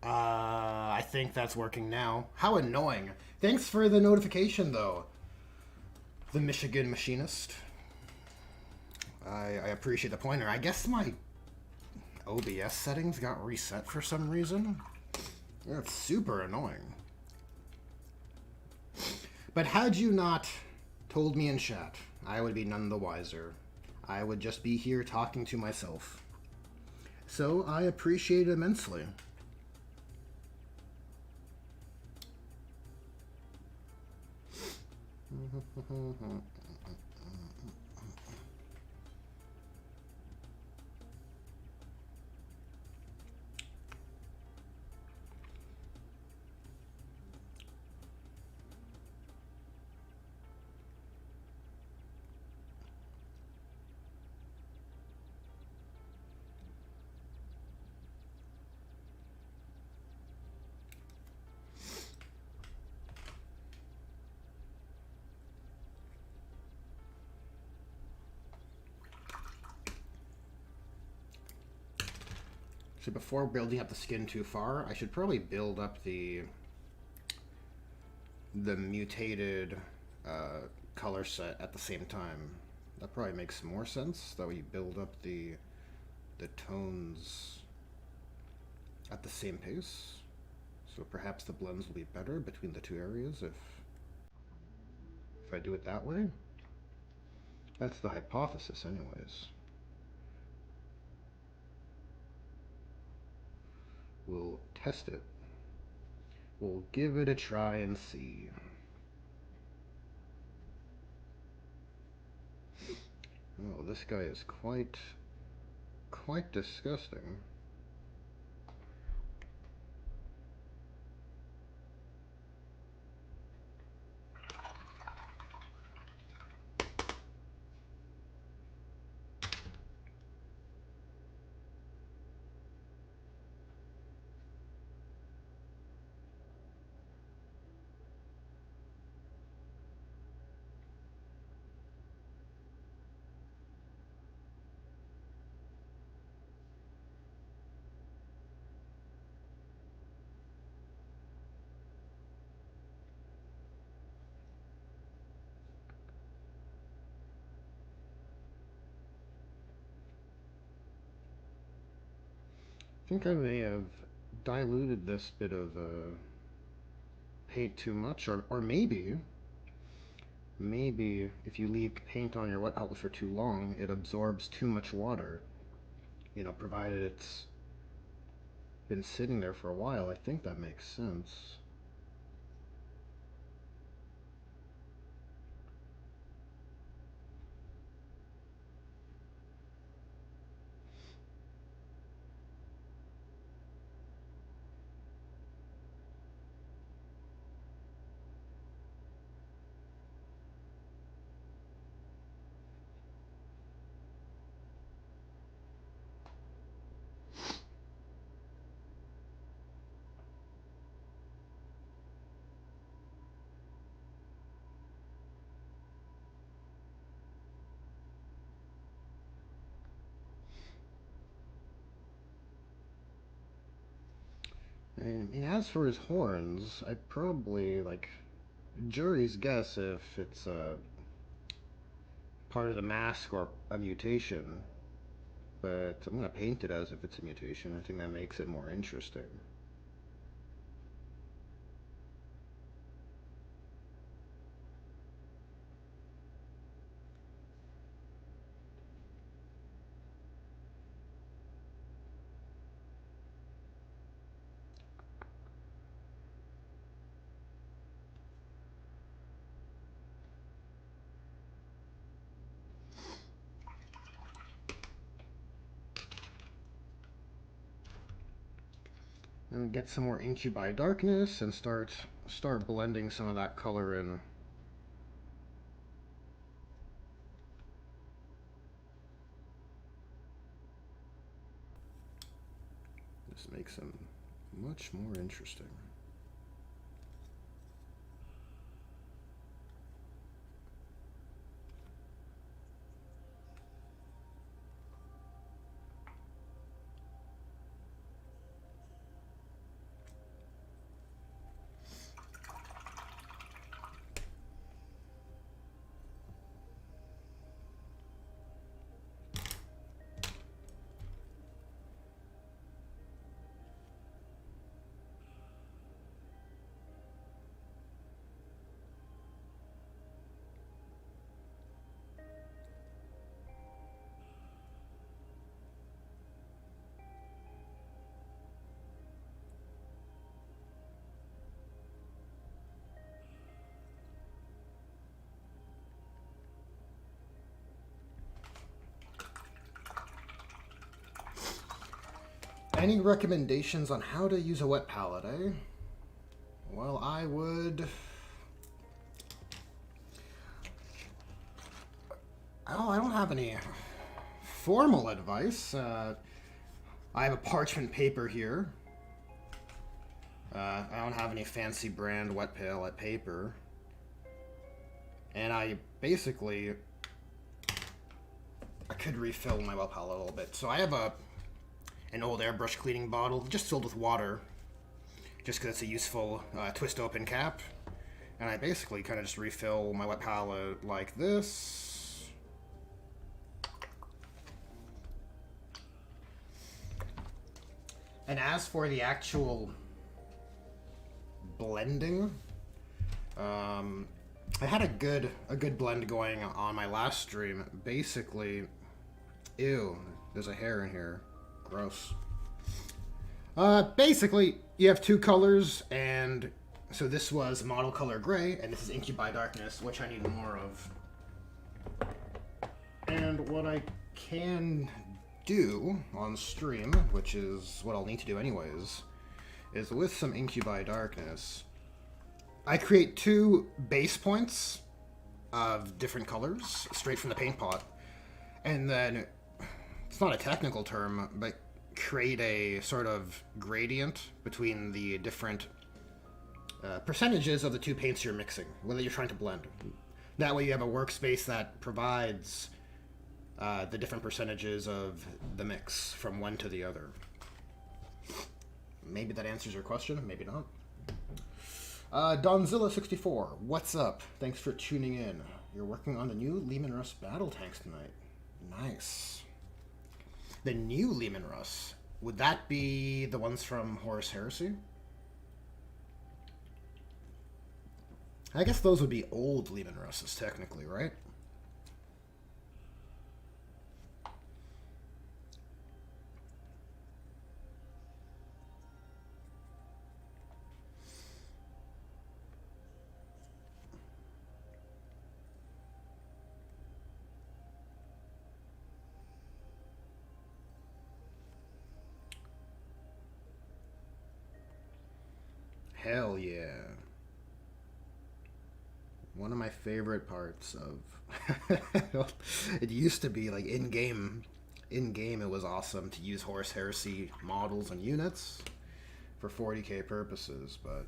I think that's working now. How annoying. Thanks for the notification, though. The Michigan Machinist. I appreciate the pointer. I guess my OBS settings got reset for some reason. That's super annoying. But had you not told me in chat, I would be none the wiser. I would just be here talking to myself. So I appreciate it immensely. So before building up the skin too far, I should probably build up the mutated color set at the same time. That probably makes more sense. That way you build up the tones at the same pace. So perhaps the blends will be better between the two areas if I do it that way. That's the hypothesis anyways. We'll test it. We'll give it a try and see. Oh, this guy is quite disgusting. I think I may have diluted this bit of paint too much, or maybe if you leave paint on your wet outlet for too long, it absorbs too much water. You know, provided it's been sitting there for a while. I think that makes sense. And as for his horns, I'd probably, like, jury's guess if it's part of the mask or a mutation, but I'm gonna paint it as if it's a mutation. I think that makes it more interesting. And get some more incubi darkness and start blending some of that color in. This makes them much more interesting. Any recommendations on how to use a wet palette, eh? Well, I would... Oh, I don't have any formal advice. I have a parchment paper here. I don't have any fancy brand wet palette paper. And I basically... I could refill my wet palette a little bit. So I have an old airbrush cleaning bottle just filled with water. Just because it's a useful twist open cap. And I basically kind of just refill my wet palette like this. And as for the actual blending, I had a good blend going on my last stream. Basically, ew, there's a hair in here. Gross. Basically, you have two colors, and so this was model color gray, and this is Incubi Darkness, which I need more of. And what I can do on stream, which is what I'll need to do anyways, is with some Incubi Darkness, I create two base points of different colors straight from the paint pot, and then, it's not a technical term, but create a sort of gradient between the different percentages of the two paints you're mixing, whether you're trying to blend. That way you have a workspace that provides the different percentages of the mix from one to the other. Maybe that answers your question, maybe not. Donzilla64, what's up? Thanks for tuning in. You're working on the new Lehman Russ battle tanks tonight. Nice. The new Lehman Russ, would that be the ones from Horus Heresy? I guess those would be old Lehman Russes, technically, right? Hell yeah. One of my favorite parts of it used to be like in game it was awesome to use Horus Heresy models and units for 40k purposes, but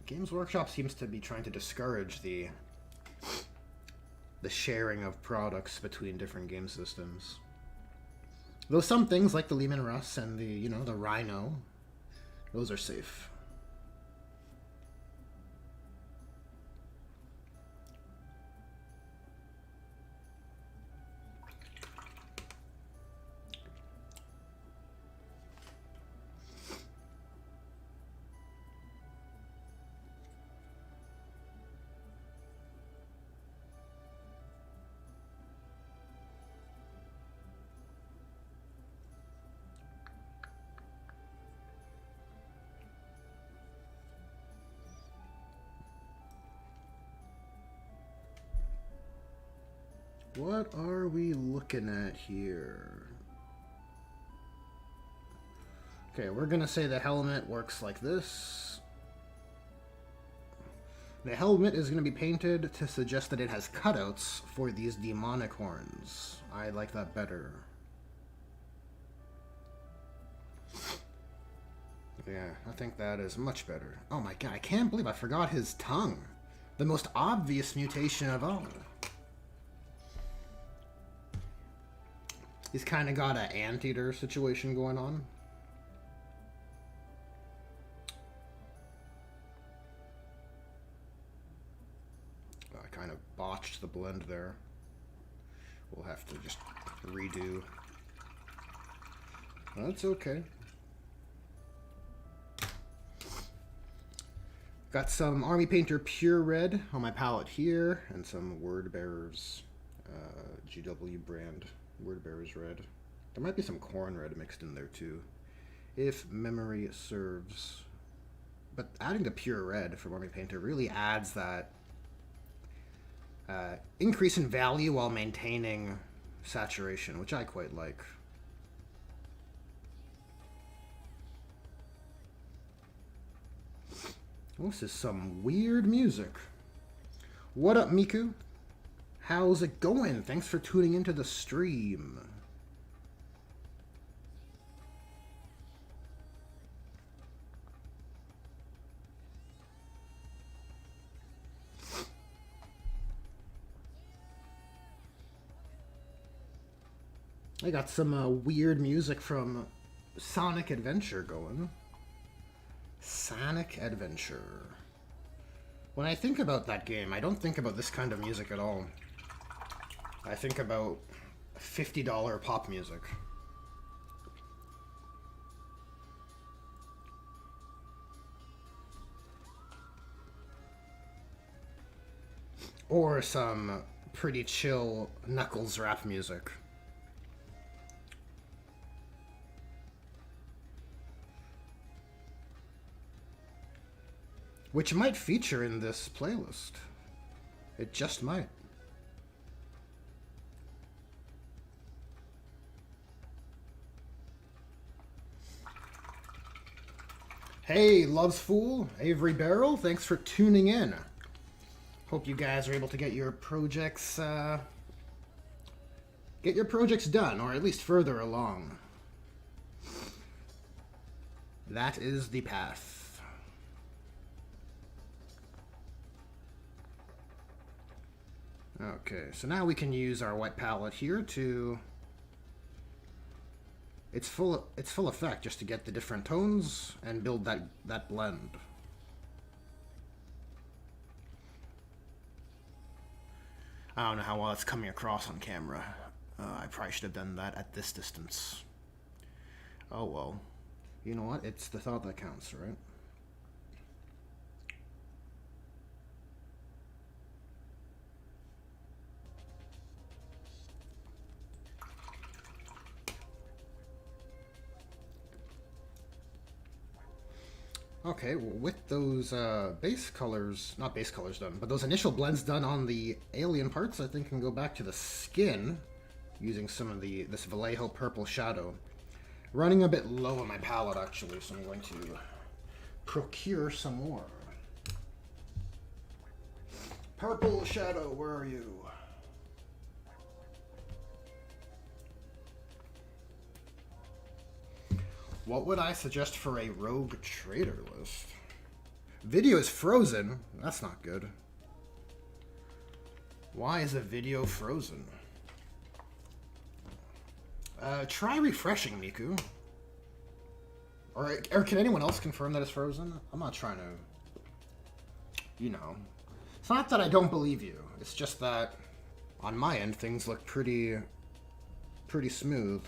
Games Workshop seems to be trying to discourage the sharing of products between different game systems. Though some things like the Lehman Russ and the the Rhino, those are safe. What are we looking at here? Okay, we're gonna say the helmet works like this. The helmet is gonna be painted to suggest that it has cutouts for these demonic horns. I like that better. Yeah, I think that is much better. Oh my god, I can't believe I forgot his tongue. The most obvious mutation of all. He's kind of got an anteater situation going on. I kind of botched the blend there. We'll have to just redo. That's okay. Got some Army Painter Pure Red on my palette here, and some Word Bearers GW brand Word Bearers Red. There might be some Corn Red mixed in there too, if memory serves. But adding the Pure Red from Army Painter really adds that increase in value while maintaining saturation, which I quite like. This is some weird music. What up, Miku? How's it going? Thanks for tuning into the stream. I got some weird music from Sonic Adventure going. Sonic Adventure. When I think about that game, I don't think about this kind of music at all. I think about $50 pop music. Or some pretty chill Knuckles rap music. Which might feature in this playlist. It just might. Hey, Loves Fool, Avery Barrel, thanks for tuning in. Hope you guys are able to get your projects done, or at least further along. That is the path. Okay, so now we can use our wet palette here to... It's full effect just to get the different tones and build that blend. I don't know how well it's coming across on camera. I probably should have done that at this distance. Oh well. You know what? It's the thought that counts, right? Okay, well, with those base colors, not base colors done, but those initial blends done on the alien parts, I think I can go back to the skin using some of this Vallejo purple shadow. Running a bit low on my palette actually, so I'm going to procure some more. Purple shadow, where are you? What would I suggest for a rogue trader list? Video is frozen. That's not good. Why is a video frozen? Try refreshing, Miku. Or can anyone else confirm that it's frozen? I'm not trying to... You know. It's not that I don't believe you. It's just that on my end, things look pretty smooth.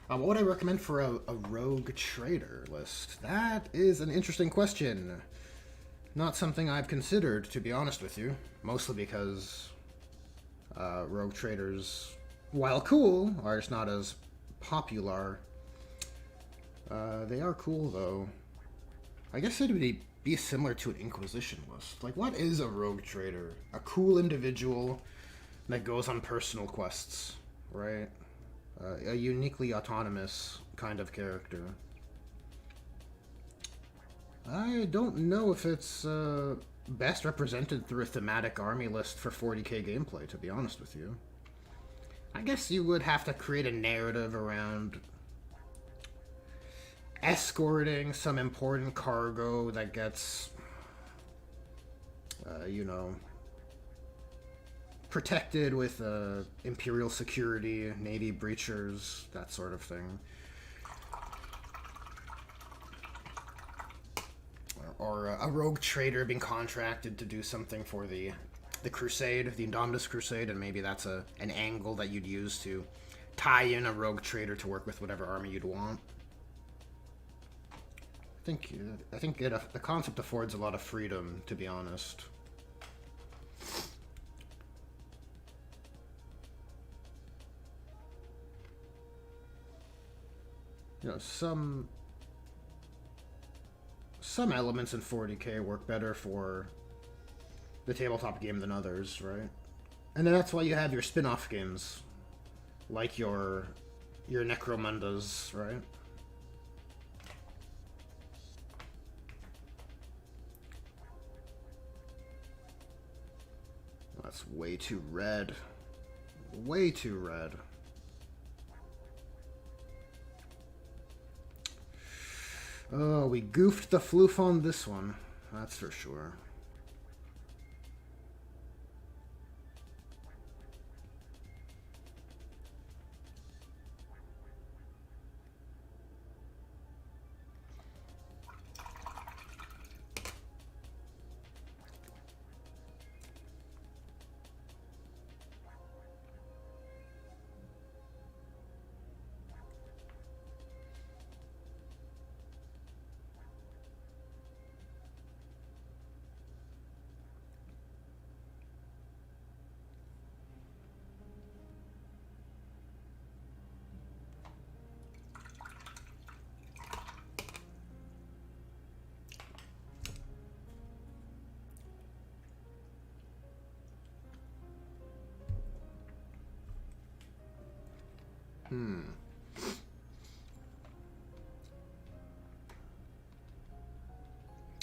What would I recommend for a rogue trader list? That is an interesting question. Not something I've considered, to be honest with you. Mostly because rogue traders, while cool, are just not as popular. They are cool, though. I guess it would be similar to an Inquisition list. Like, what is a rogue trader? A cool individual that goes on personal quests, right? A uniquely autonomous kind of character. I don't know if it's best represented through a thematic army list for 40k gameplay, to be honest with you. I guess you would have to create a narrative around escorting some important cargo that gets, you know, protected with Imperial security, Navy breachers, that sort of thing. Or a rogue trader being contracted to do something for the Crusade, the Indomitus Crusade, and maybe that's an angle that you'd use to tie in a rogue trader to work with whatever army you'd want. I think the concept affords a lot of freedom, to be honest. You know, some elements in 40k work better for the tabletop game than others, right? And then that's why you have your spin-off games, like your your Necromundas, right? That's way too red. Way too red. Oh, we goofed the floof on this one. That's for sure.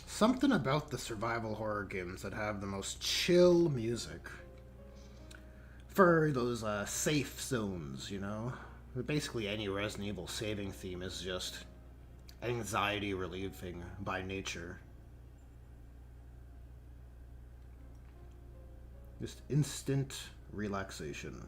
Something about the survival horror games that have the most chill music. For those safe zones, you know? Basically any Resident Evil saving theme is just anxiety relieving by nature. Just instant relaxation.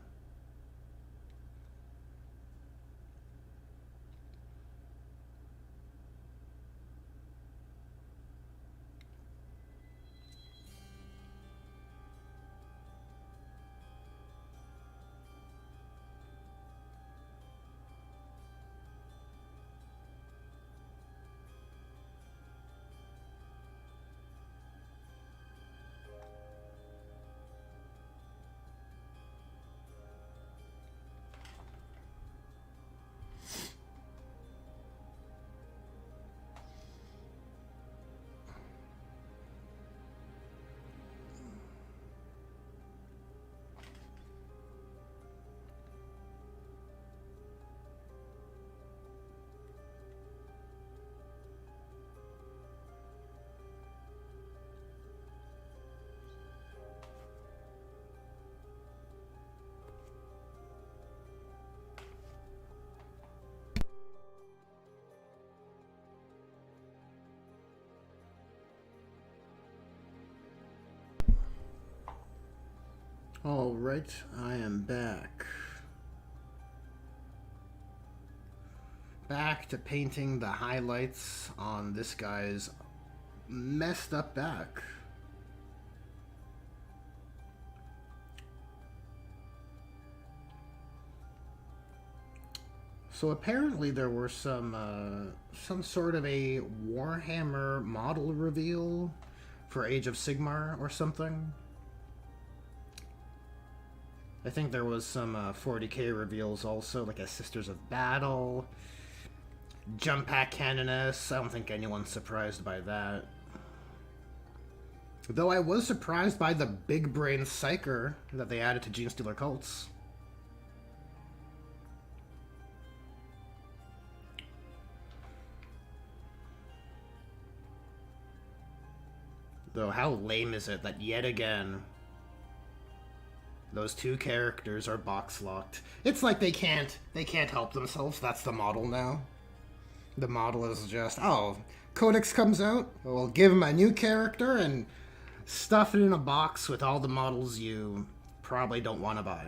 Alright, I am back. Back to painting the highlights on this guy's messed up back. So apparently there were some sort of a Warhammer model reveal for Age of Sigmar or something. I think there was some 40k reveals also, like a Sisters of Battle, Jump Pack Canoness. I don't think anyone's surprised by that. Though I was surprised by the big brain Psyker that they added to Genestealer Cults. Though how lame is it that yet again those two characters are box locked. It's like they can't help themselves. That's the model now. The model is just, oh, Codex comes out, we'll give him a new character and stuff it in a box with all the models you probably don't want to buy.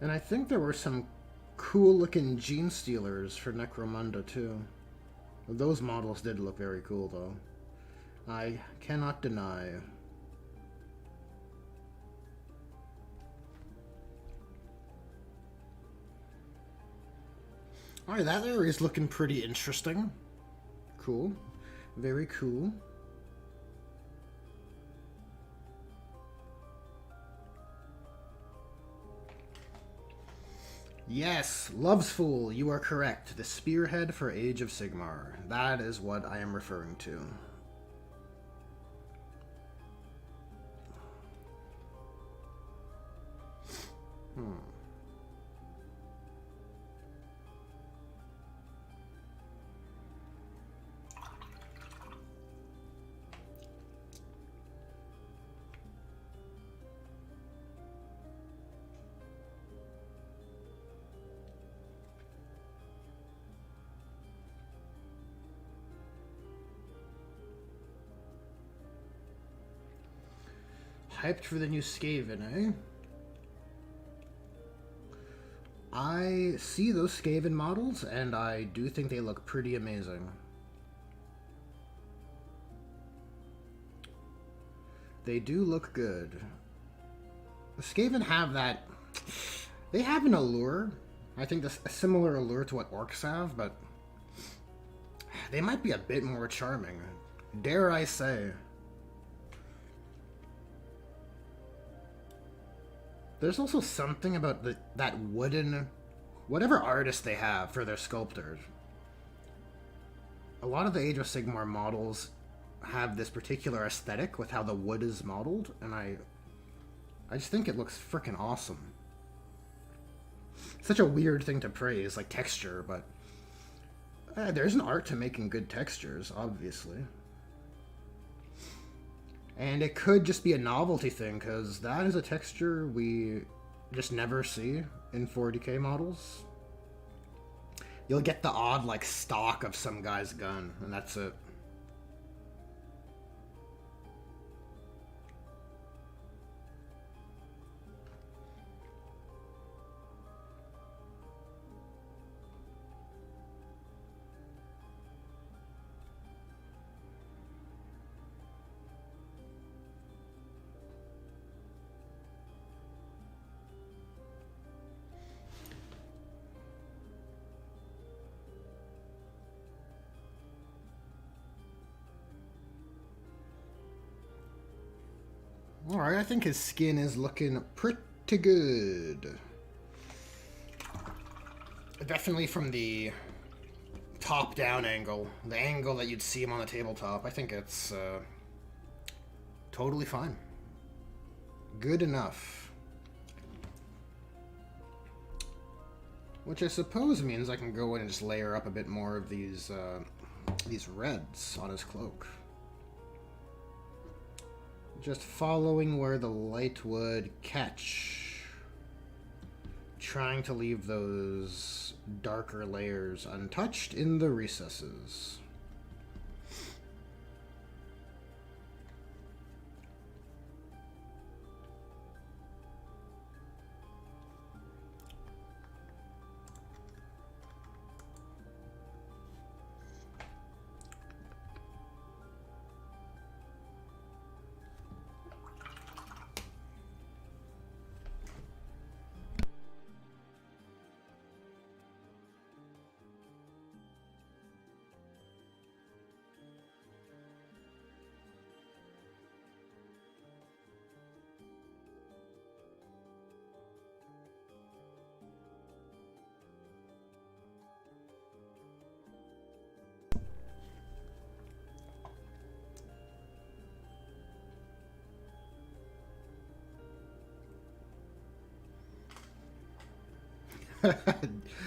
And I think there were some cool-looking Genestealers for Necromunda, too. Those models did look very cool, though. I cannot deny. Alright, that area is looking pretty interesting. Cool. Very cool. Yes, Love's Fool, you are correct. The spearhead for Age of Sigmar. That is what I am referring to. Hyped for the new Skaven, eh? I see those Skaven models, and I do think they look pretty amazing. They do look good. The Skaven have that... They have an allure. I think a similar allure to what Orcs have, but... They might be a bit more charming. Dare I say. There's also something about that wooden... Whatever artist they have for their sculptors. A lot of the Age of Sigmar models have this particular aesthetic with how the wood is modeled, and I just think it looks freaking awesome. Such a weird thing to praise, like texture, but there's an art to making good textures, obviously. And it could just be a novelty thing, because that is a texture we just never see in 40k models. You'll get the odd, like, stock of some guy's gun, and that's it. Alright, I think his skin is looking pretty good. Definitely from the top-down angle, the angle that you'd see him on the tabletop, I think it's totally fine. Good enough. Which I suppose means I can go in and just layer up a bit more of these reds on his cloak. Just following where the light would catch. Trying to leave those darker layers untouched in the recesses.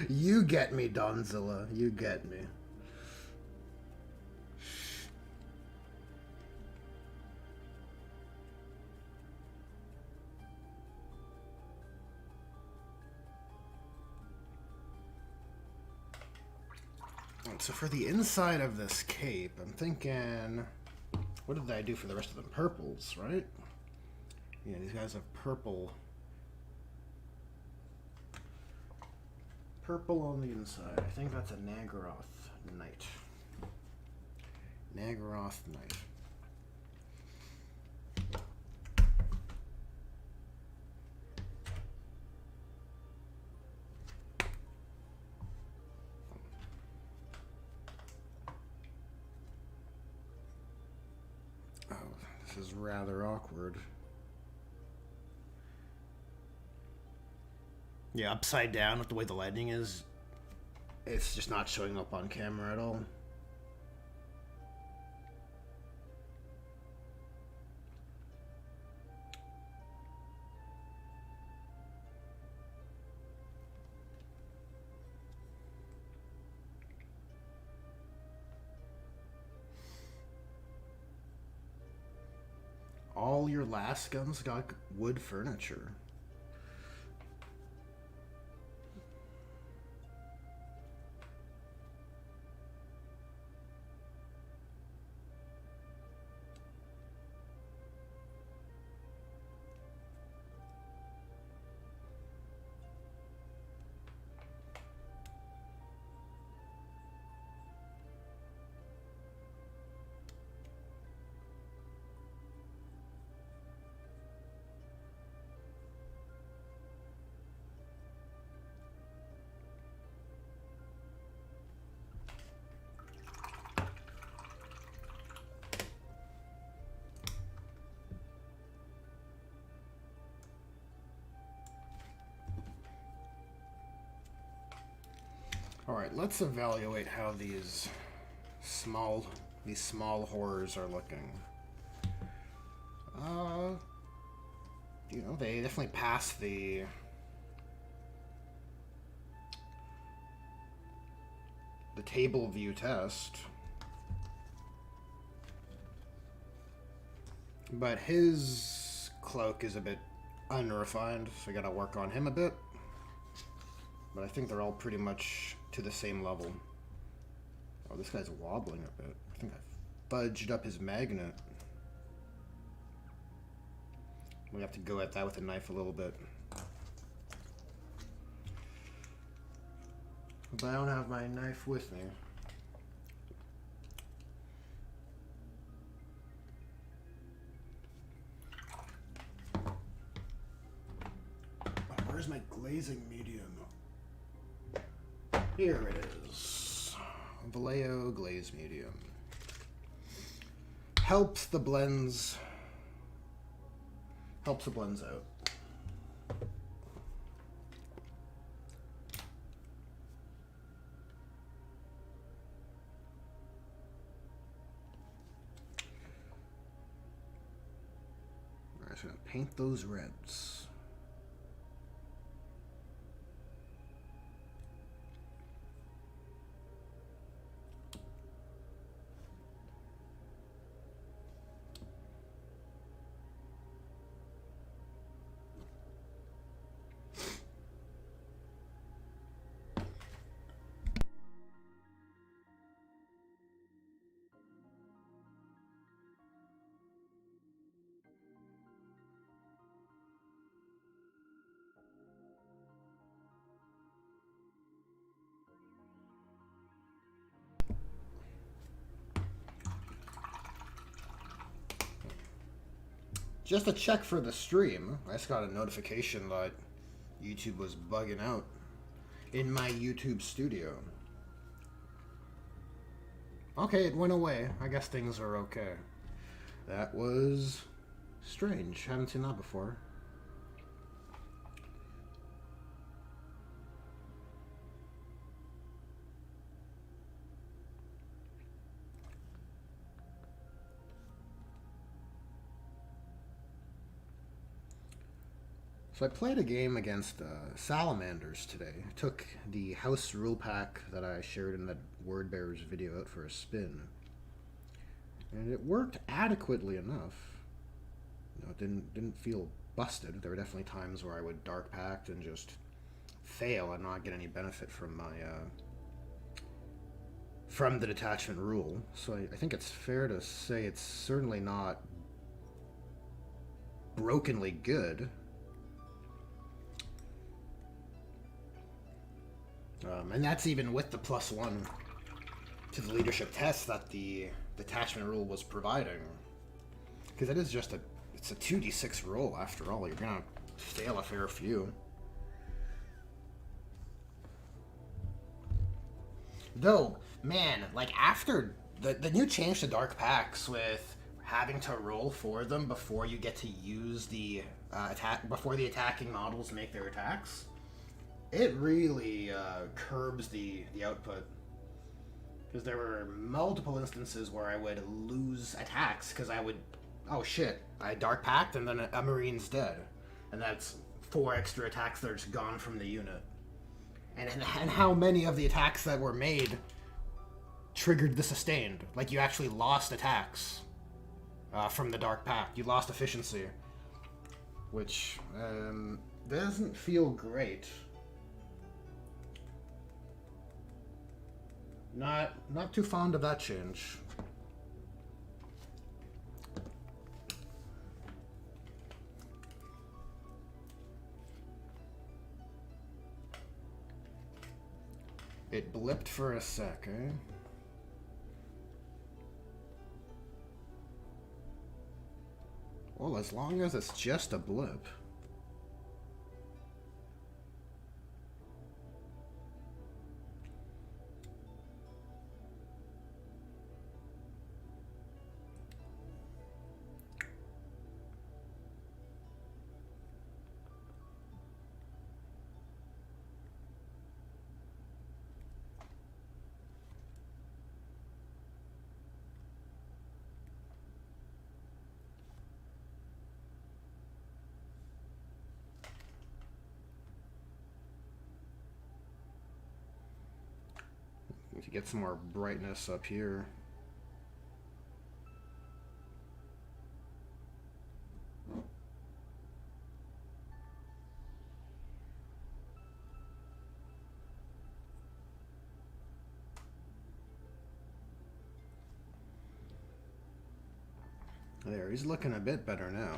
You get me, Donzilla. You get me. So for the inside of this cape, I'm thinking... What did I do for the rest of them? Purples, right? Yeah, these guys have purple... Purple on the inside. I think that's a Naggaroth Knight. Naggaroth Knight. Oh, this is rather awkward. Yeah, upside down with the way the lighting is. It's just not showing up on camera at all. All your last guns got wood furniture. Alright, let's evaluate how these small horrors are looking. You know, they definitely pass the table view test. But his cloak is a bit unrefined, so I gotta work on him a bit. But I think they're all pretty much to the same level. Oh, this guy's wobbling a bit. I think I fudged up his magnet. We have to go at that with a knife a little bit. But I don't have my knife with me. Where's my glazing medium? Here it is. Vallejo glaze medium. Helps the blends out. Alright, so I'm gonna paint those reds. Just a check for the stream. I just got a notification that YouTube was bugging out in my YouTube studio. Okay, it went away. I guess things are okay. That was strange. Haven't seen that before. So I played a game against salamanders today. I took the house rule pack that I shared in that Word Bearers video out for a spin. And it worked adequately enough. You know, it didn't feel busted. There were definitely times where I would dark pact and just fail and not get any benefit from my from the detachment rule. So I think it's fair to say it's certainly not brokenly good. And that's even with the +1 to the leadership test that the detachment rule was providing. Because it is just it's a 2d6 roll after all. You're gonna fail a fair few. Though, man, like after the new change to Dark Pacts with having to roll for them before you get to use the attack, before the attacking models make their attacks, it really curbs the output. Because there were multiple instances where I would lose attacks because I would, oh shit, I dark packed and then a marine's dead, and that's 4 extra attacks that are just gone from the unit. And how many of the attacks that were made triggered the sustained? Like you actually lost attacks from the dark pact. You lost efficiency, which doesn't feel great. Not too fond of that change. It blipped for a sec, eh? Well, as long as it's just a blip. To get some more brightness up here. There, he's looking a bit better now.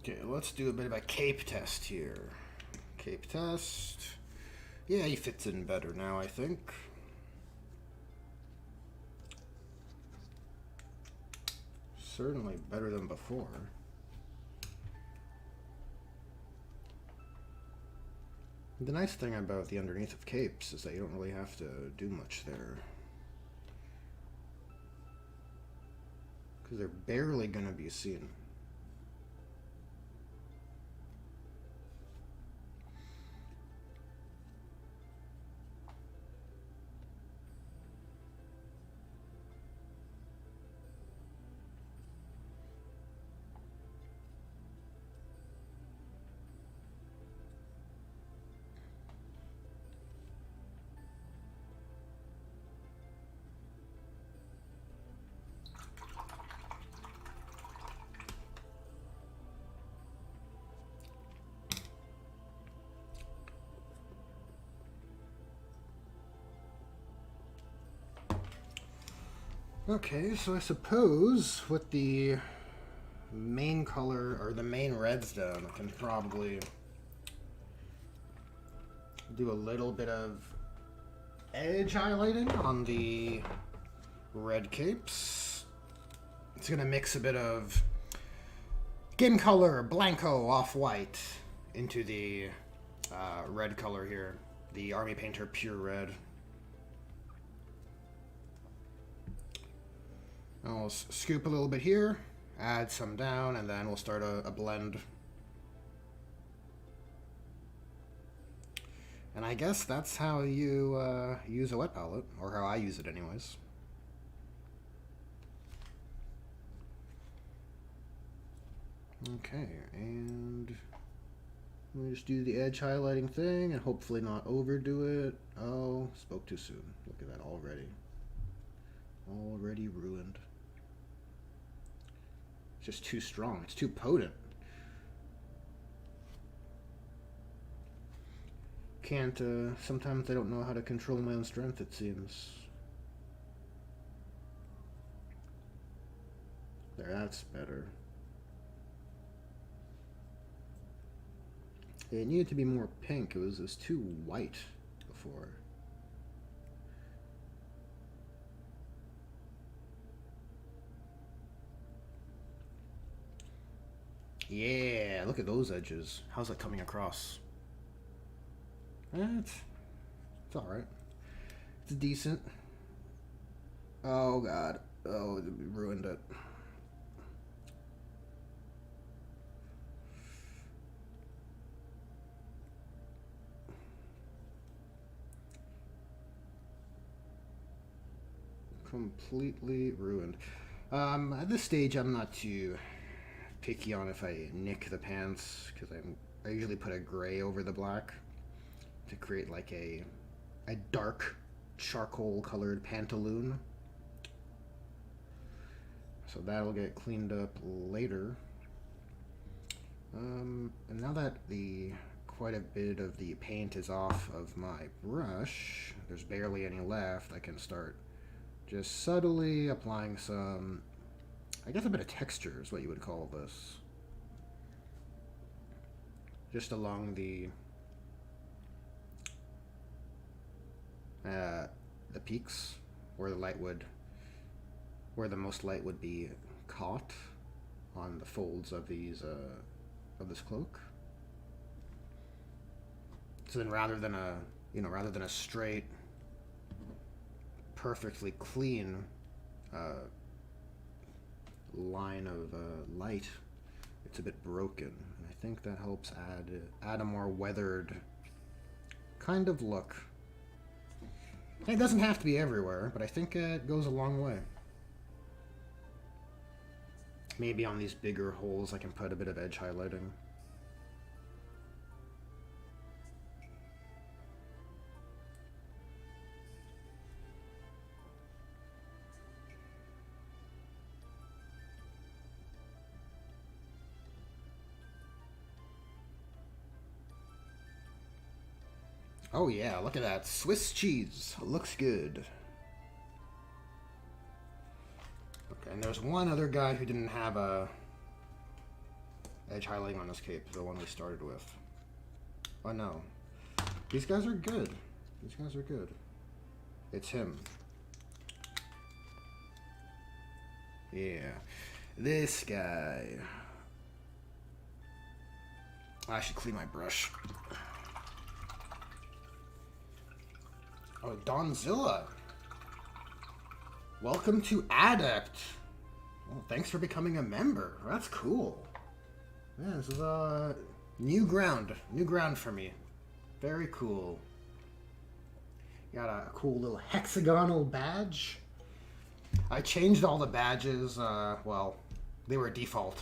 Okay, let's do a bit of a cape test here. Cape test. Yeah, he fits in better now, I think. Certainly better than before. The nice thing about the underneath of capes is that you don't really have to do much there. Because they're barely going to be seen. Okay, so I suppose with the main color, or the main reds down, I can probably do a little bit of edge highlighting on the red capes. It's going to mix a bit of game color, Blanco, off-white, into the red color here. The Army Painter Pure Red. I'll scoop a little bit here, add some down, and then we'll start a blend. And I guess that's how you use a wet palette, or how I use it anyways. Okay, and let me just do the edge highlighting thing and hopefully not overdo it. Oh, spoke too soon. Look at that already. Already ruined. It's just too strong. It's too potent. Can't, sometimes I don't know how to control my own strength, it seems. There, that's better. It needed to be more pink. It was too white before. Yeah, look at those edges. How's that coming across? It's alright. It's decent. Oh god. Oh, it ruined it. Completely ruined. At this stage, I'm not too picky on if I nick the pants, because I usually put a gray over the black to create like a dark charcoal colored pantaloon. So that'll get cleaned up later. And now that quite a bit of the paint is off of my brush, there's barely any left, I can start just subtly applying some, I guess a bit of texture is what you would call this. Just along the peaks where the most light would be caught on the folds of this cloak. So then rather than a straight, perfectly clean line of light, it's a bit broken, and I think that helps add a more weathered kind of look. It doesn't have to be everywhere, but I think it goes a long way. Maybe on these bigger holes I can put a bit of edge highlighting. Oh yeah, look at that. Swiss cheese. Looks good. Okay, and there's one other guy who didn't have a edge highlighting on his cape, the one we started with. Oh no. These guys are good. These guys are good. It's him. Yeah. This guy. I should clean my brush. Oh, Donzilla. Welcome to Adept. Well, thanks for becoming a member. That's cool. Yeah, this is new ground. New ground for me. Very cool. Got a cool little hexagonal badge. I changed all the badges. Well, they were default.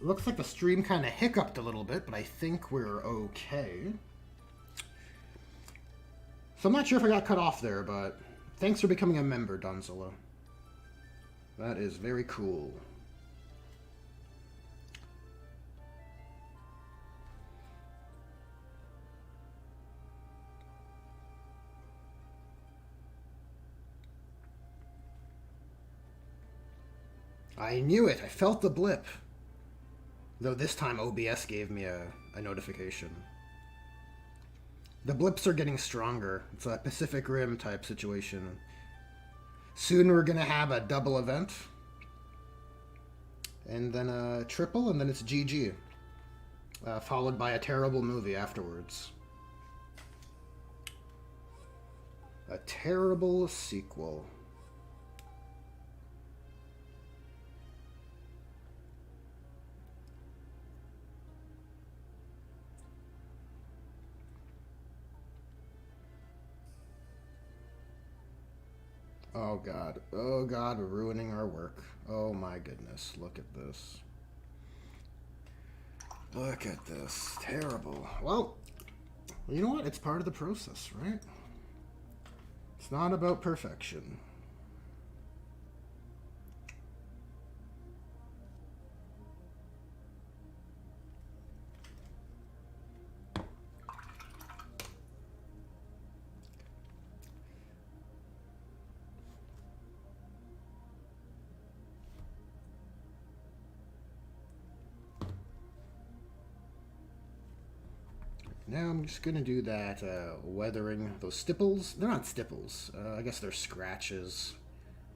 Looks like the stream kind of hiccuped a little bit, but I think we're okay. So I'm not sure if I got cut off there, but thanks for becoming a member, Donzilla. That is very cool. I knew it. I felt the blip. Though this time OBS gave me a notification. The blips are getting stronger. It's a Pacific Rim type situation. Soon we're going to have a double event. And then a triple, and then it's GG. Followed by a terrible movie afterwards. A terrible sequel. Oh god. Oh god, we're ruining our work. Oh my goodness. Look at this. Look at this. Terrible. Well, you know what? It's part of the process, right? It's not about perfection. Now I'm just gonna do that weathering those stipples. They're not stipples. I guess they're scratches.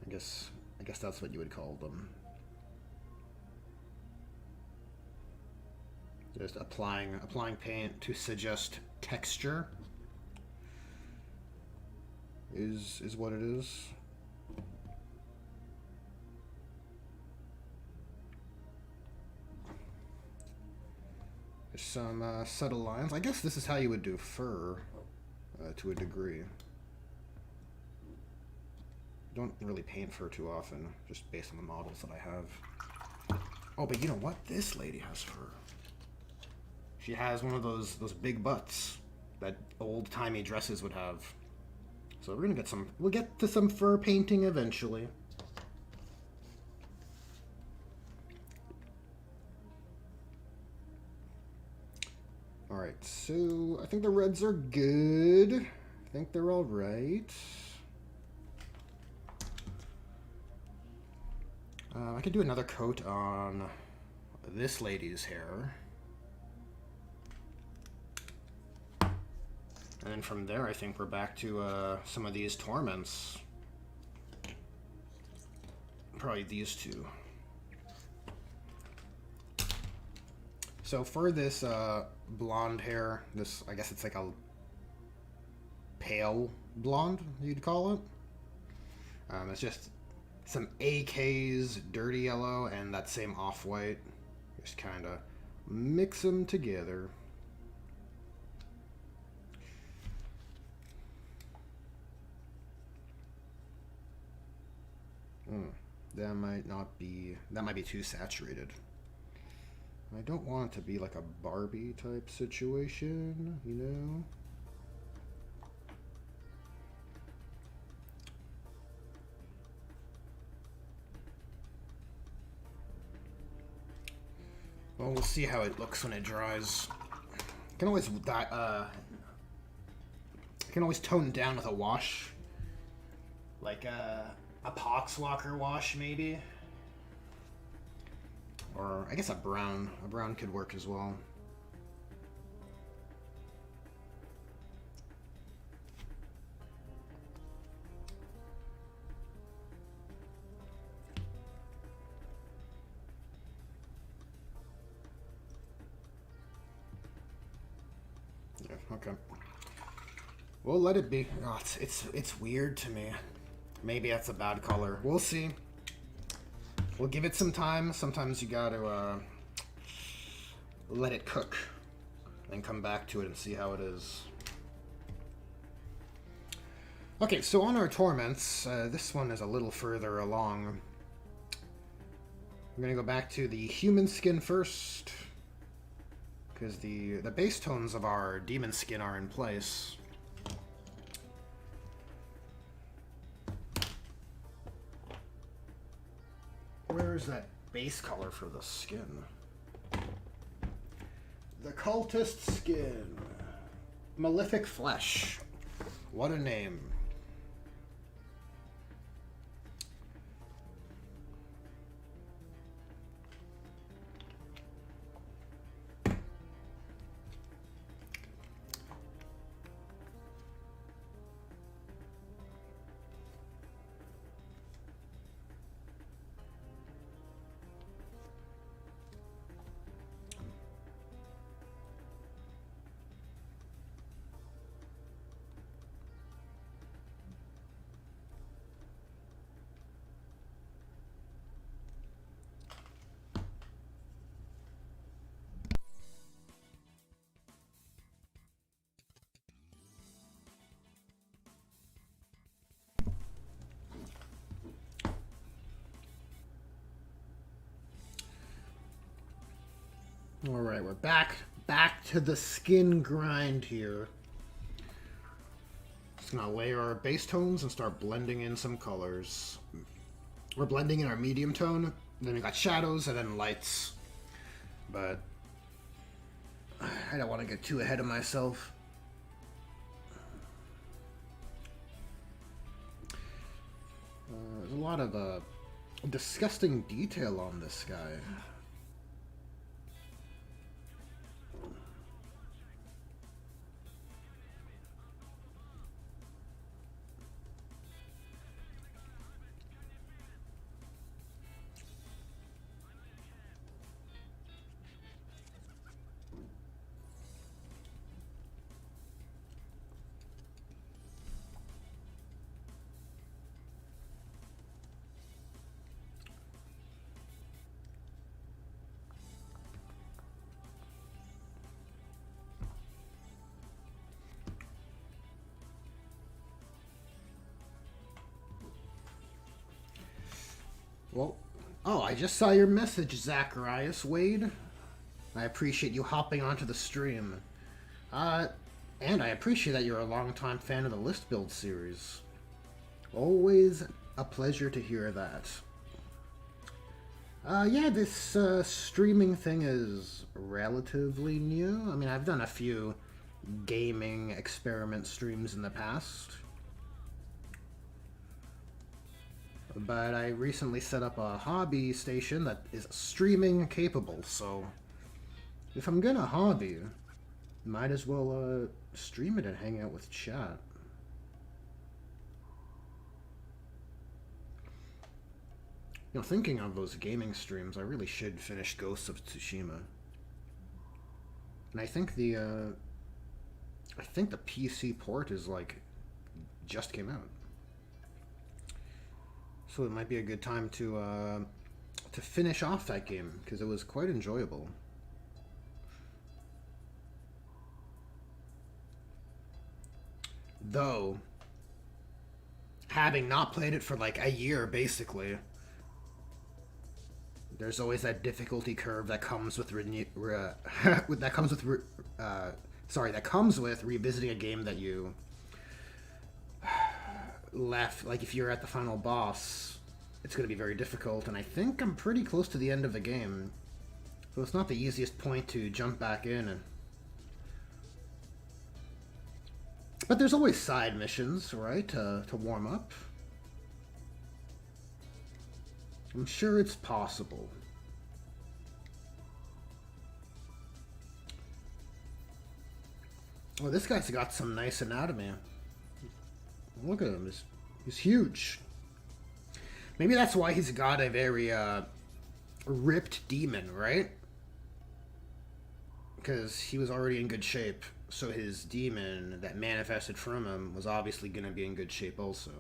I guess that's what you would call them. Just applying paint to suggest texture is what it is. There's some subtle lines. I guess this is how you would do fur to a degree. Don't really paint fur too often, just based on the models that I have. Oh, but you know what? This lady has fur. She has one of those big butts that old-timey dresses would have. So we're gonna get some. We'll get to some fur painting eventually. All right, so I think the reds are good. I think they're all right. I could do another coat on this lady's hair. And then from there, I think we're back to some of these torments. Probably these two. So for this blonde hair, this, I guess it's like a pale blonde, you'd call it. It's just some AK's dirty yellow and that same off-white. Just kind of mix them together. That might be too saturated. I don't want it to be like a Barbie type situation, you know? Well, we'll see how it looks when it dries. You can always tone down with a wash, like a Poxwalker wash, maybe. Or I guess a brown could work as well. Yeah, okay. We'll let it be. Oh, it's weird to me. Maybe that's a bad color. We'll see. We'll give it some time. Sometimes you gotta let it cook and come back to it and see how it is. Okay, so on our torments, this one is a little further along. I'm gonna go back to the human skin first, because the base tones of our demon skin are in place. Where's that base color for the skin? The Cultist skin. Malefic flesh. What a name. All right, we're back to the skin grind here. Just gonna layer our base tones and start blending in some colors. We're blending in our medium tone, then we got shadows and then lights. But I don't want to get too ahead of myself. There's a lot of disgusting detail on this guy. Well, oh, I just saw your message, Zacharias Wade. I appreciate you hopping onto the stream. And I appreciate that you're a longtime fan of the list build series. Always a pleasure to hear that. Yeah, this streaming thing is relatively new. I mean, I've done a few gaming experiment streams in the past. But I recently set up a hobby station that is streaming capable, so if I'm gonna hobby, might as well stream it and hang out with chat. You know, thinking of those gaming streams, I really should finish Ghosts of Tsushima. And I think the PC port is like just came out. So it might be a good time to finish off that game, because it was quite enjoyable. Though, having not played it for like a year, basically, there's always that difficulty curve that comes with that comes with revisiting a game that you left. Like, if you're at the final boss, it's going to be very difficult, and I think I'm pretty close to the end of the game, so it's not the easiest point to jump back in. But there's always side missions, right, to warm up. I'm sure it's possible. Well, this guy's got some nice anatomy. Look at him. He's huge. Maybe that's why he's got a very ripped demon, right? Because he was already in good shape. So his demon that manifested from him was obviously going to be in good shape also.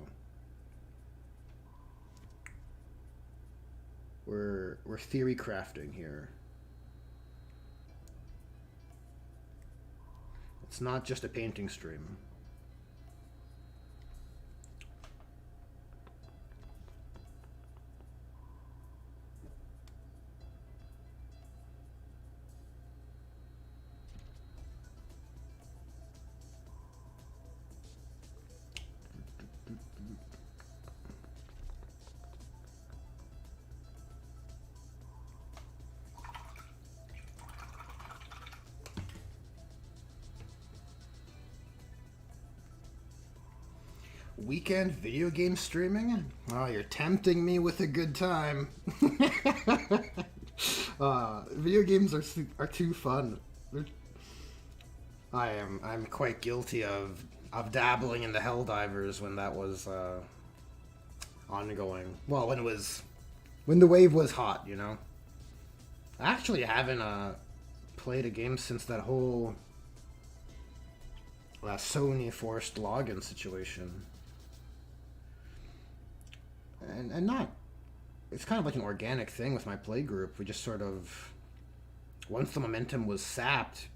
We're theory crafting here. It's not just a painting stream. Weekend video game streaming? Oh, you're tempting me with a good time. Video games are too fun. I'm quite guilty of dabbling in the Helldivers when that was ongoing. Well, when the wave was hot, you know. I actually haven't played a game since that whole Sony forced login situation. And not, it's kind of like an organic thing with my play group. We just sort of, once the momentum was sapped,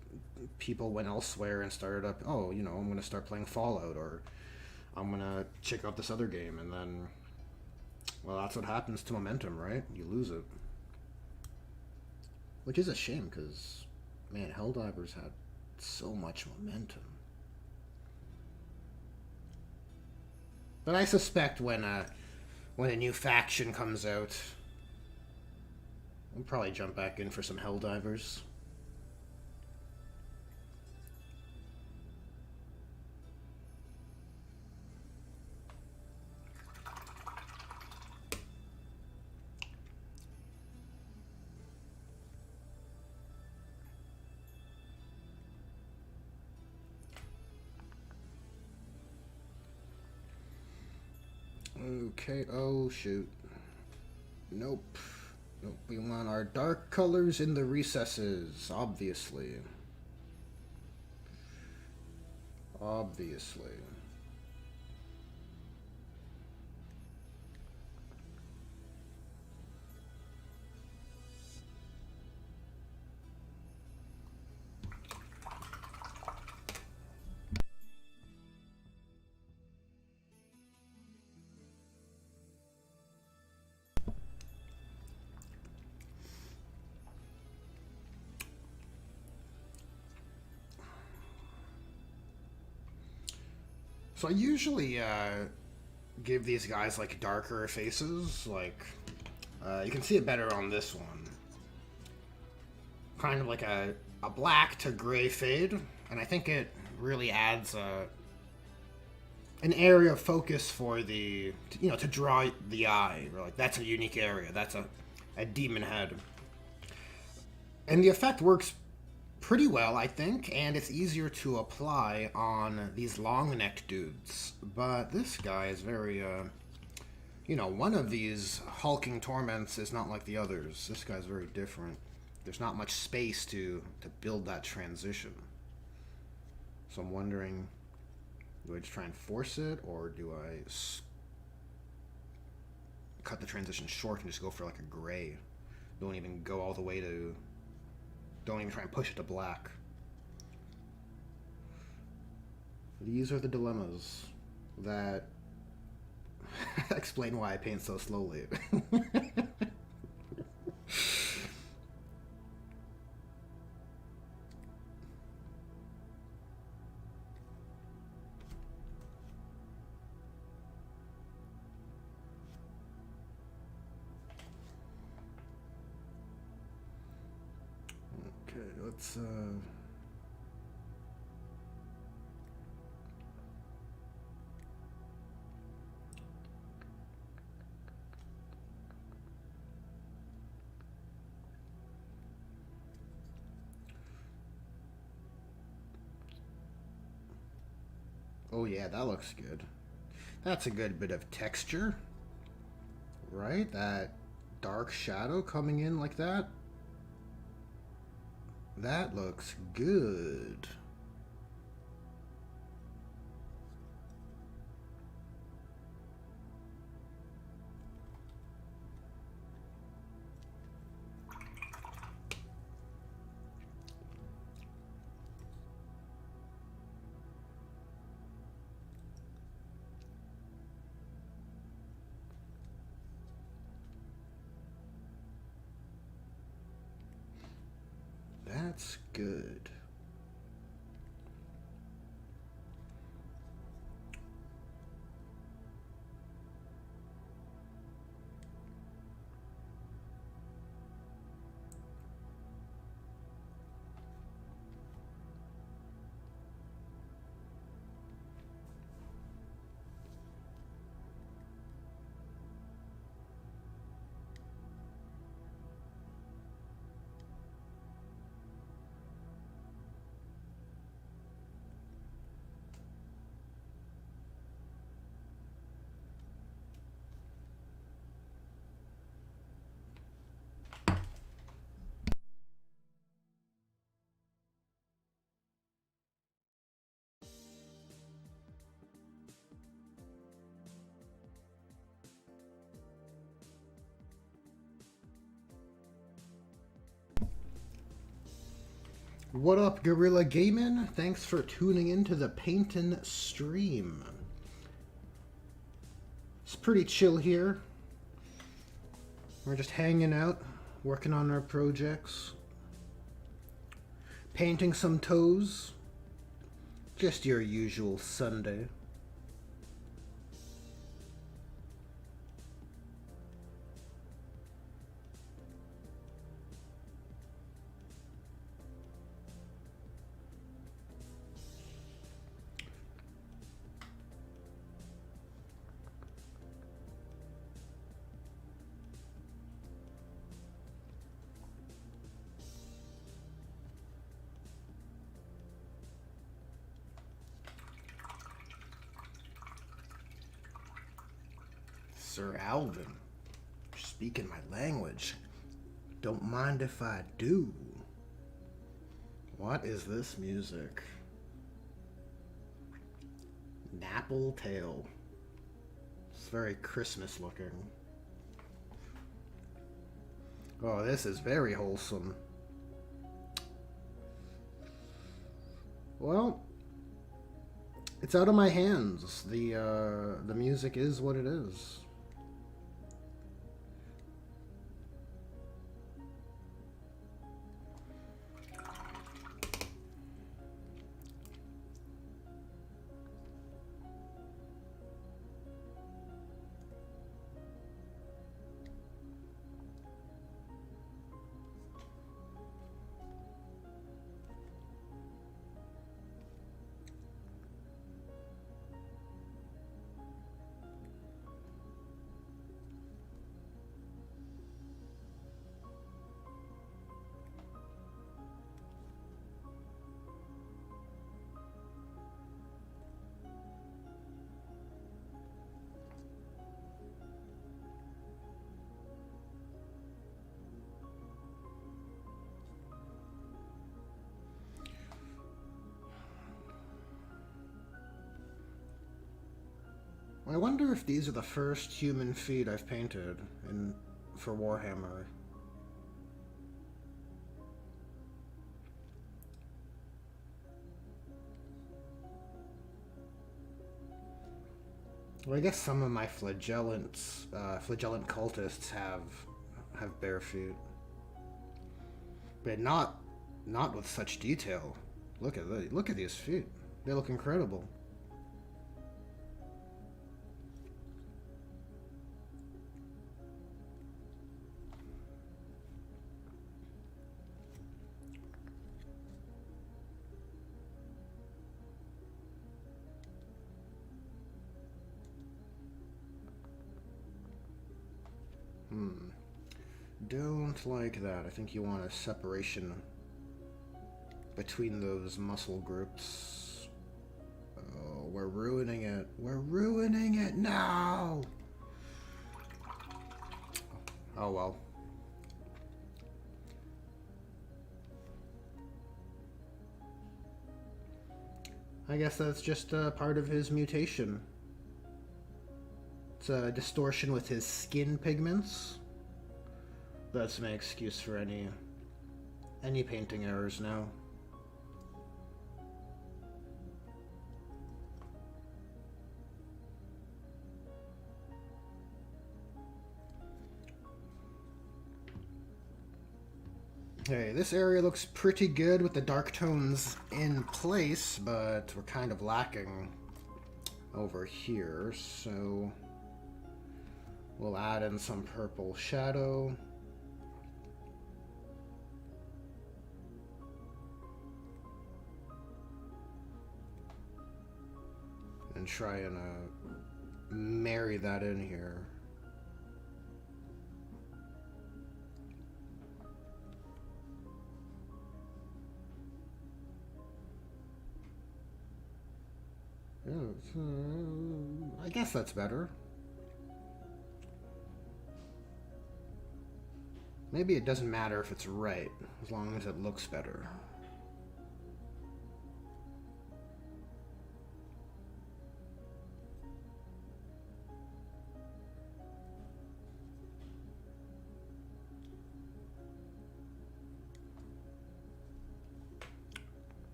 people went elsewhere and started up, oh, you know, I'm going to start playing Fallout, or I'm going to check out this other game, and then, well, that's what happens to momentum, right? You lose it. Which is a shame, because, man, Helldivers had so much momentum. But I suspect when a new faction comes out, we'll probably jump back in for some Helldivers. Okay, oh shoot. Nope. Nope, we want our dark colors in the recesses, obviously. Obviously. So I usually give these guys like darker faces. Like you can see it better on this one. Kind of like a black to gray fade, and I think it really adds an area of focus for the to draw the eye. Or like that's a unique area. That's a demon head, and the effect works pretty well, I think, and it's easier to apply on these long neck dudes. But this guy is very, one of these hulking torments is not like the others. This guy's very different. There's not much space to build that transition. So I'm wondering, do I just try and force it, or do I cut the transition short and just go for like a gray? Don't even go all the way to... Don't even try and push it to black. These are the dilemmas that explain why I paint so slowly. Okay, let's oh yeah, that looks good. That's a good bit of texture, right? That dark shadow coming in like that. That looks good. That's good. What up, Gorilla Gaming? Thanks for tuning into the Paintin' stream. It's pretty chill here. We're just hanging out, working on our projects. Painting some toes? Just your usual Sunday. Sir Alvin, speaking my language. Don't mind if I do. What is this music? Napple Tale. It's very Christmas looking. Oh, this is very wholesome. Well, it's out of my hands. The music is what it is. I wonder if these are the first human feet I've painted for Warhammer. Well, I guess some of my flagellant cultists have bare feet, but not with such detail. Look at these feet; they look incredible. Don't like that. I think you want a separation between those muscle groups. Oh, we're ruining it. We're ruining it now! Oh well. I guess that's just part of his mutation. It's a distortion with his skin pigments. That's my excuse for any painting errors now. Okay, this area looks pretty good with the dark tones in place, but we're kind of lacking over here, so we'll add in some purple shadow. And try and marry that in here. Yeah, I guess that's better. Maybe it doesn't matter if it's right, as long as it looks better.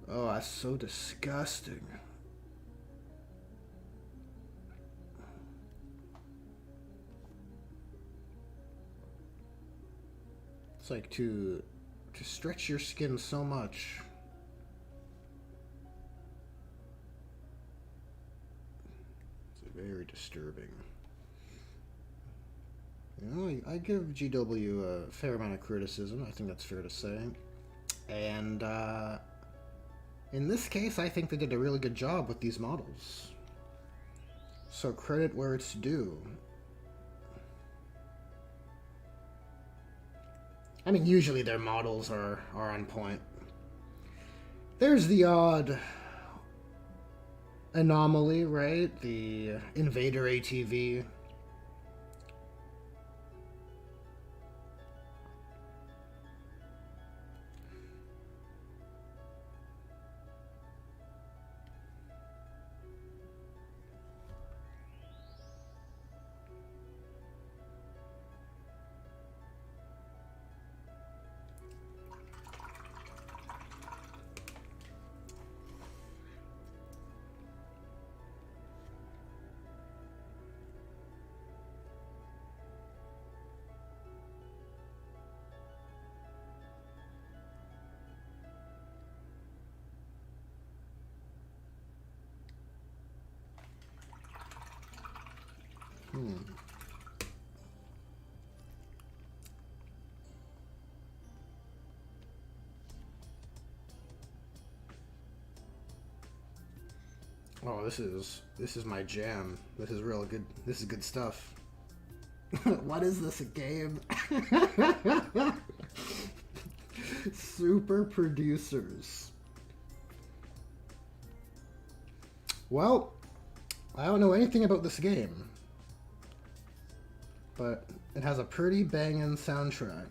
Oh, that's so disgusting. It's like too to stretch your skin so much. It's very disturbing. You know, I give GW a fair amount of criticism. I think that's fair to say. And in this case, I think they did a really good job with these models. So credit where it's due. I mean, usually their models are on point. There's the odd anomaly, right? The Invader ATV. Oh, this is my jam. This is real good. This is good stuff. What is this, a game? Super producers. Well, I don't know anything about this game, but it has a pretty bangin' soundtrack.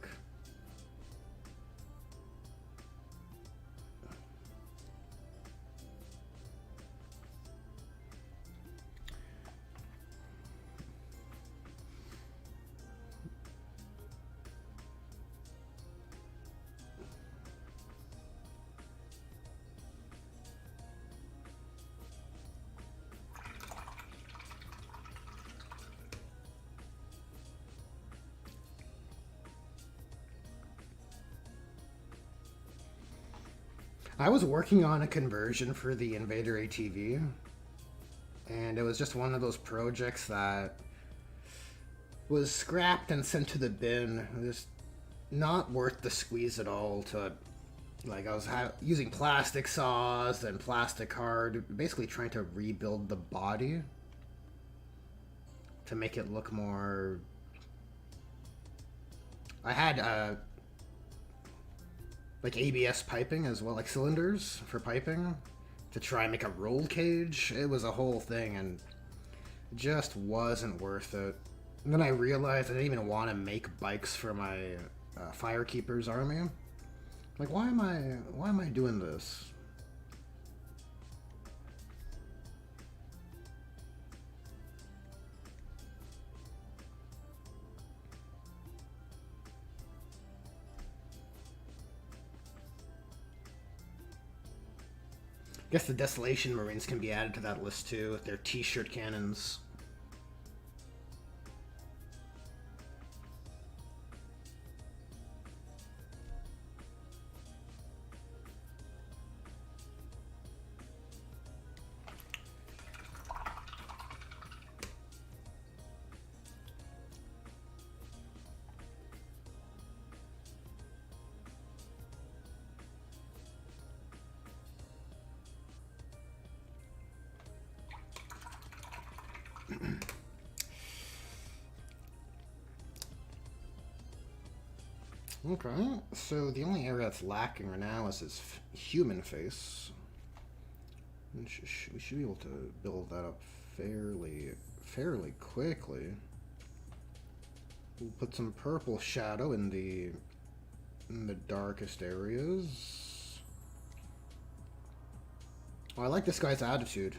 I was working on a conversion for the Invader ATV, and it was just one of those projects that was scrapped and sent to the bin. Just not worth the squeeze at all. To like, I was using plastic saws and plastic hard, basically trying to rebuild the body to make it look more. I had like ABS piping as well, like cylinders for piping to try and make a roll cage. It was a whole thing, and it just wasn't worth it. And then I realized I didn't even want to make bikes for my Firekeeper's army. Like, why am I doing this? I guess the Desolation Marines can be added to that list too, with their t-shirt cannons. Okay, so the only area that's lacking right now is his human face. We should be able to build that up fairly quickly. We'll put some purple shadow in the darkest areas. Oh, I like this guy's attitude.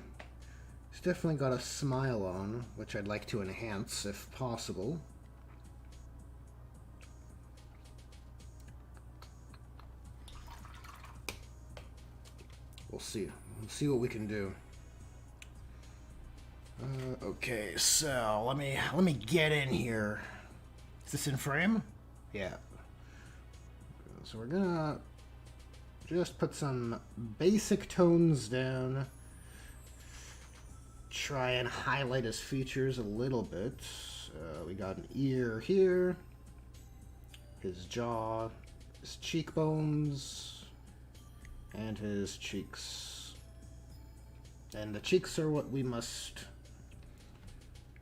He's definitely got a smile on, which I'd like to enhance if possible. We'll see. We'll see what we can do. Okay, so let me get in here. Is this in frame? Yeah. So we're gonna just put some basic tones down. Try and highlight his features a little bit. We got an ear here, his jaw, his cheekbones, and his cheeks. And the cheeks are what we must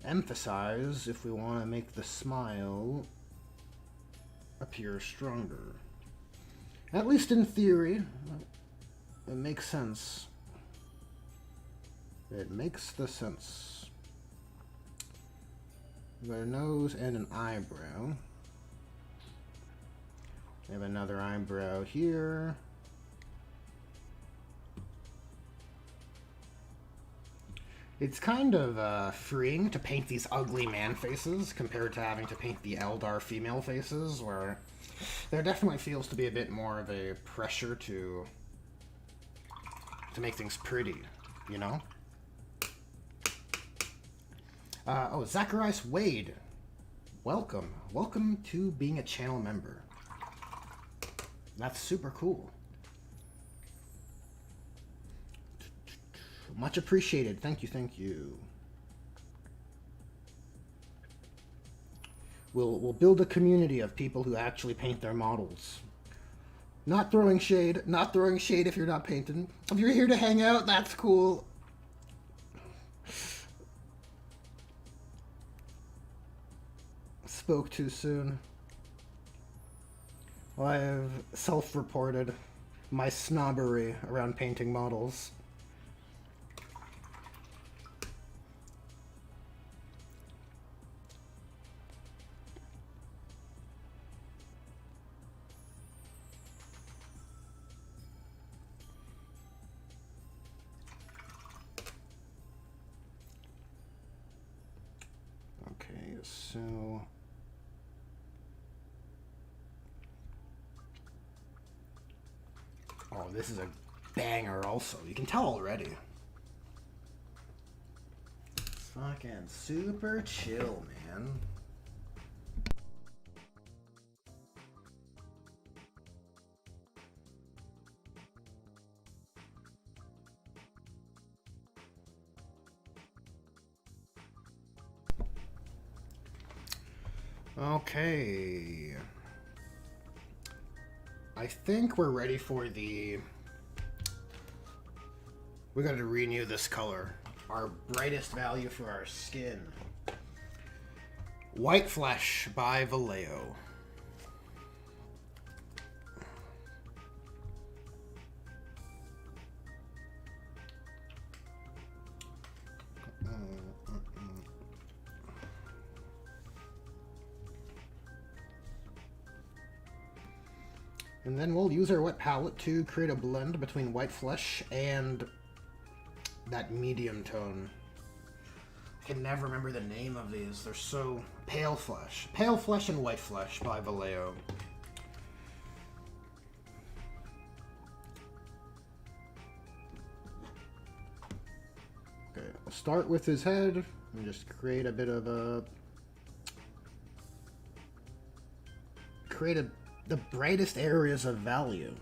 emphasize if we want to make the smile appear stronger. At least in theory, it makes sense. It makes the sense. We got a nose and an eyebrow. We have another eyebrow here. It's kind of freeing to paint these ugly man faces compared to having to paint the Eldar female faces, where there definitely feels to be a bit more of a pressure to make things pretty, you know? Oh, Zacharias Wade. Welcome. Welcome to being a channel member. That's super cool. Much appreciated. Thank you, thank you. We'll build a community of people who actually paint their models. Not throwing shade. Not throwing shade if you're not painting. If you're here to hang out, that's cool. Spoke too soon. Well, I've self-reported my snobbery around painting models. Okay, so oh, this is a banger also. You can tell already. It's fucking super chill, man. Okay. I think we're ready for the... We gotta renew this color. Our brightest value for our skin. White Flesh by Vallejo. And then we'll use our wet palette to create a blend between White Flesh and that medium tone. I can never remember the name of these. They're so... Pale Flesh. Pale Flesh and White Flesh by Vallejo. Okay, I'll start with his head and just create a bit of a... the brightest areas of value.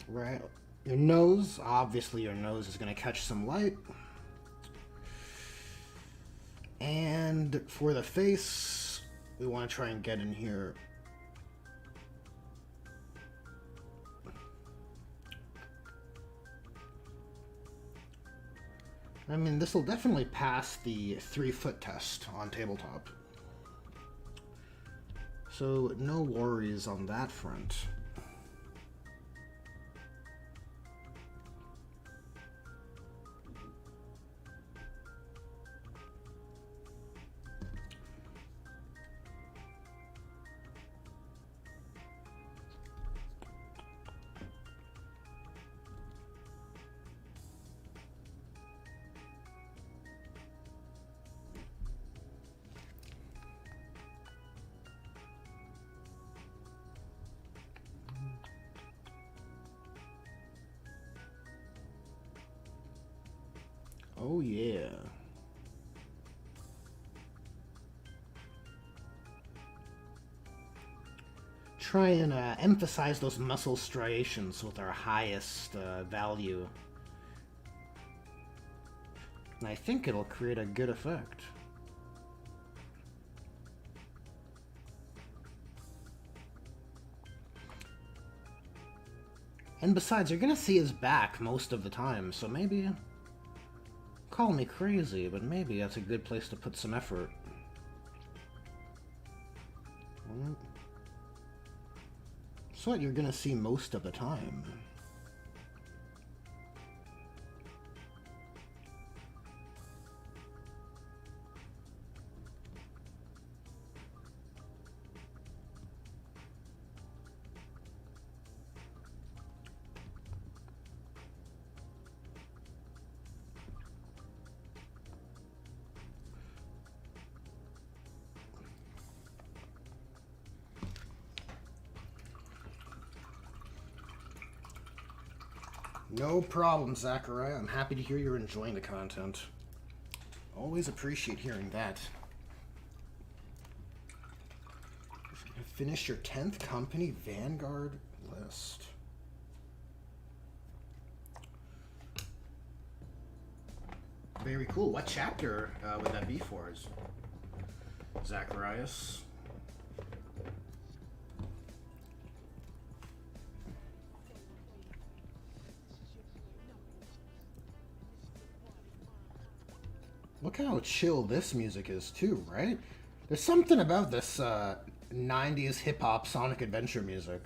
Right. Your nose, obviously your nose is going to catch some light. And for the face, we want to try and get in here. I mean, this will definitely pass the 3-foot test on tabletop. So no worries on that front. Oh yeah. try and emphasize those muscle striations with our highest value. And I think it'll create a good effect. And besides, you're gonna see his back most of the time, so maybe... Call me crazy, but maybe that's a good place to put some effort. It's what you're gonna see most of the time. No problem, Zachariah. I'm happy to hear you're enjoying the content. Always appreciate hearing that. Finish your 10th company Vanguard list. Very cool. What chapter would that be for? Zacharias? Look how chill this music is too, right? There's something about this 90s hip-hop Sonic Adventure music.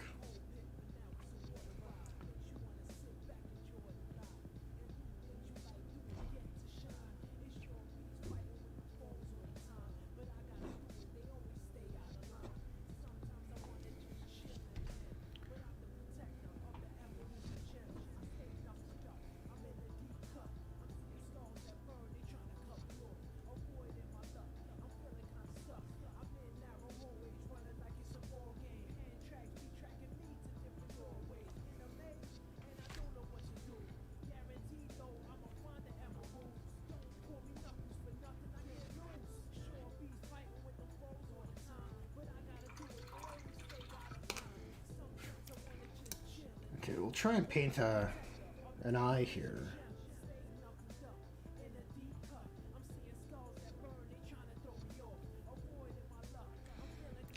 Okay, we'll try and paint an eye here.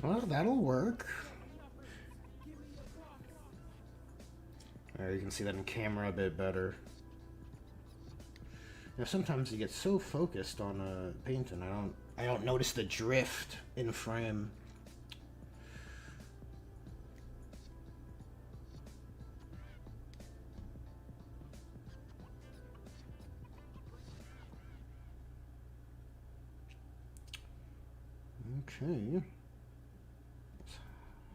Well, that'll work. There, you can see that in camera a bit better. You know, sometimes you get so focused on painting, I don't notice the drift in frame. Okay. Let's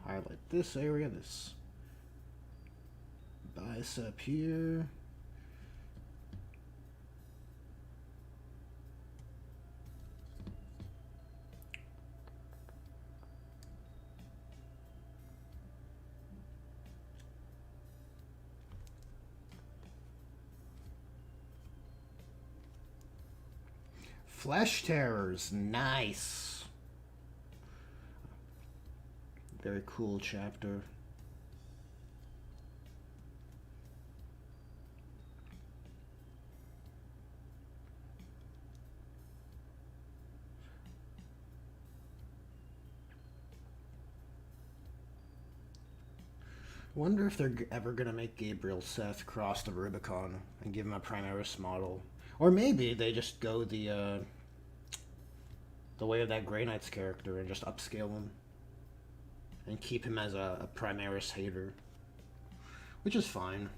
highlight this area, this bicep here. Flesh Terrors, nice. Very cool chapter. Wonder if they're ever gonna make Gabriel Seth cross the Rubicon and give him a Primaris model, or maybe they just go the way of that Grey Knight's character and just upscale him. And keep him as a Primaris hater. Which is fine.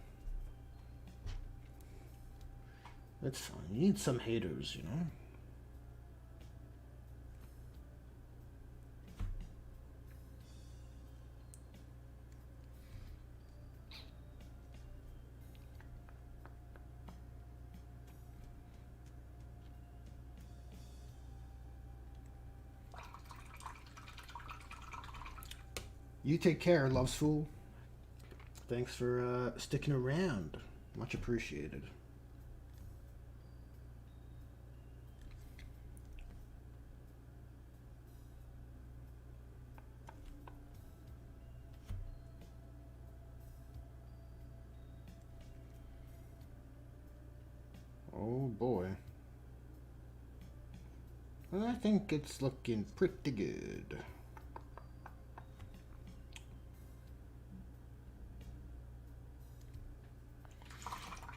That's fine. You need some haters, you know? You take care, Loves Fool. Thanks for sticking around. Much appreciated. boy. I think it's looking pretty good.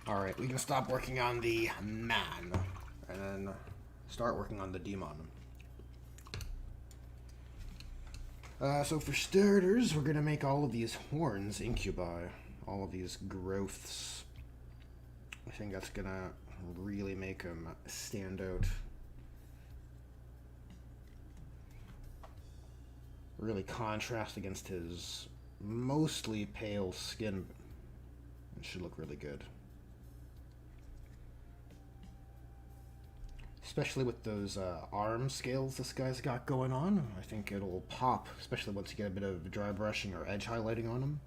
Alright, we can stop working on the man and then start working on the demon. So for starters, we're going to make all of these horns incubi. All of these growths. I think that's going to really make him stand out. Really contrast against his mostly pale skin. It should look really good. Especially with those arm scales this guy's got going on. I think it'll pop, especially once you get a bit of dry brushing or edge highlighting on him.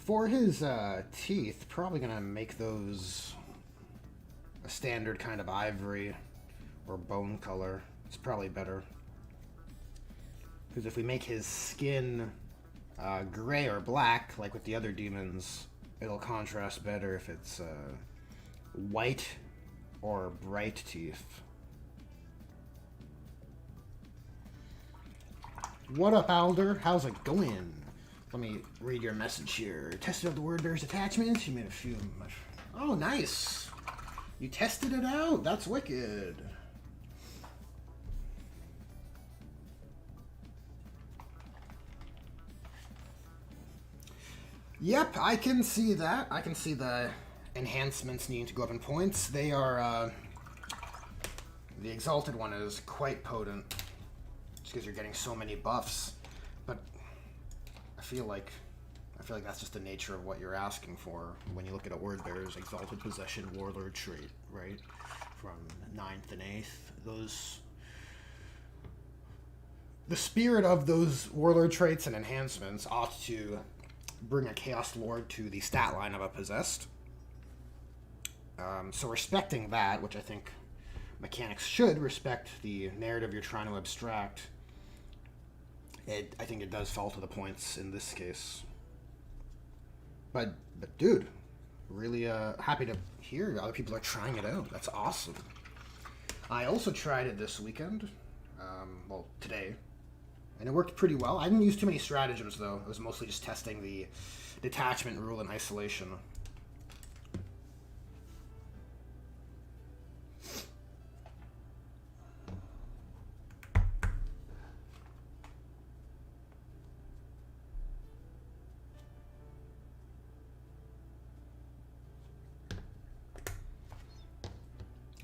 For his teeth, probably gonna make those a standard kind of ivory or bone color. It's probably better. Because if we make his skin gray or black, like with the other demons, it'll contrast better if it's white or bright teeth. What up, Alder? How's it going? Let me read your message here. Tested out the word-bearer's attachments. You made a few... Oh, nice! You tested it out! That's wicked! Yep, I can see that. I can see the enhancements needing to go up in points. They are... the Exalted one is quite potent. Just because you're getting so many buffs. But... I feel like that's just the nature of what you're asking for when you look at a Wordbearer's Exalted Possession Warlord trait, right? From 9th and 8th. The spirit of those Warlord traits and enhancements ought to bring a Chaos Lord to the stat line of a Possessed. So respecting that, which I think mechanics should respect the narrative you're trying to abstract, I think it does fall to the points in this case. But dude, really happy to hear other people are trying it out. That's awesome. I also tried it this weekend, well, today, and it worked pretty well. I didn't use too many stratagems, though. It was mostly just testing the detachment rule in isolation.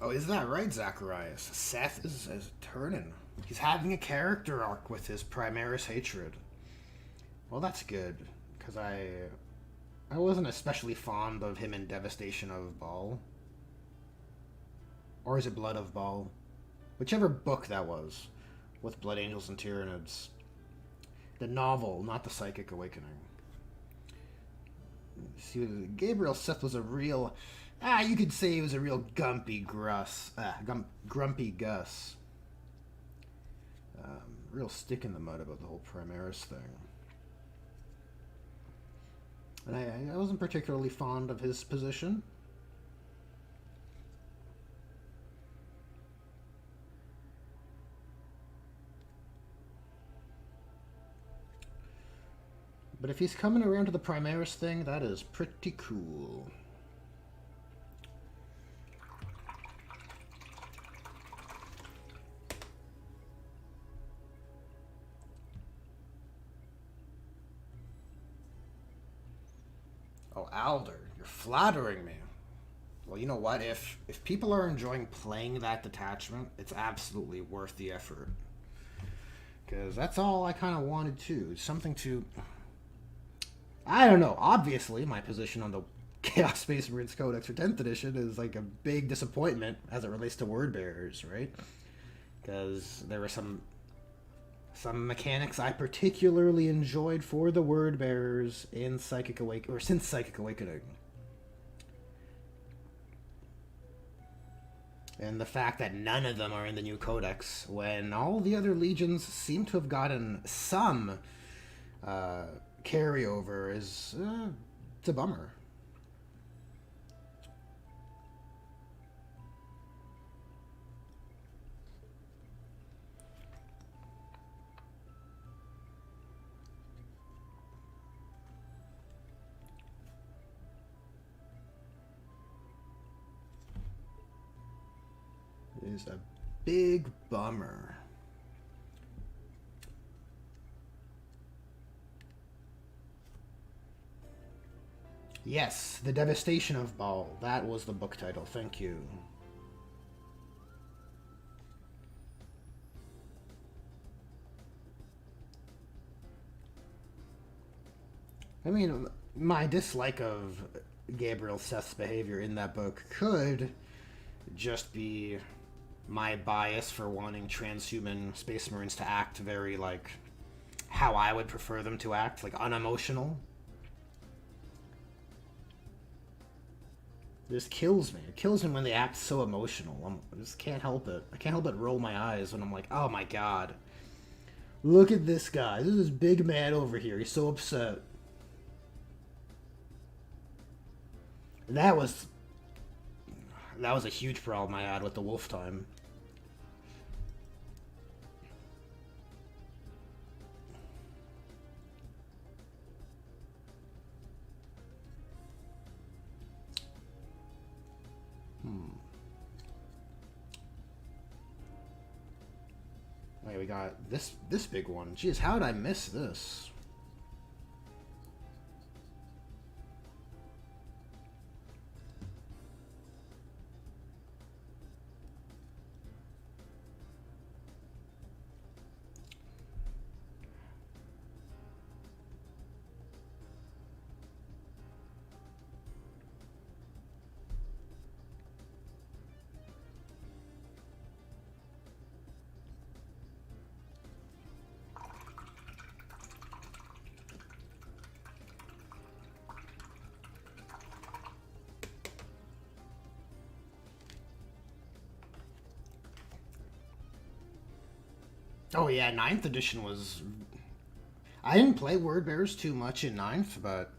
Oh, is that right, Zacharias? Seth is turning. He's having a character arc with his Primaris hatred. Well, that's good, because I wasn't especially fond of him in Devastation of Baal. Or is it Blood of Baal? Whichever book that was, with Blood Angels and Tyranids. The novel, not the Psychic Awakening. See, Gabriel Seth was a real... you could say he was a real grumpy Gus. Real stick in the mud about the whole Primaris thing. And I wasn't particularly fond of his position. But if he's coming around to the Primaris thing, that is pretty cool. Oh, Alder, you're flattering me. Well, you know what? If people are enjoying playing that detachment, it's absolutely worth the effort. Because that's all I kind of wanted too. Something to... I don't know. Obviously, my position on the Chaos Space Marines Codex for 10th edition is like a big disappointment as it relates to word bearers, right? Because there were some mechanics I particularly enjoyed for the word bearers in Psychic Awakening, or since Psychic Awakening. And the fact that none of them are in the new codex, when all the other legions seem to have gotten some carryover, is it's a bummer. It is a big bummer. Yes, The Devastation of Baal. That was the book title. Thank you. I mean, my dislike of Gabriel Seth's behavior in that book could just be my bias for wanting transhuman Space Marines to act very like how I would prefer them to act, like unemotional. It just kills me. It kills me when they act so emotional. I just can't help it. I can't help but roll my eyes when I'm like, oh my god. Look at this guy. This is this big man over here. He's so upset. That was a huge problem I had with the Wolf Time. Okay, we got this big one. Jeez, how did I miss this? Oh yeah, ninth edition was... I didn't play Word Bearers too much in ninth, but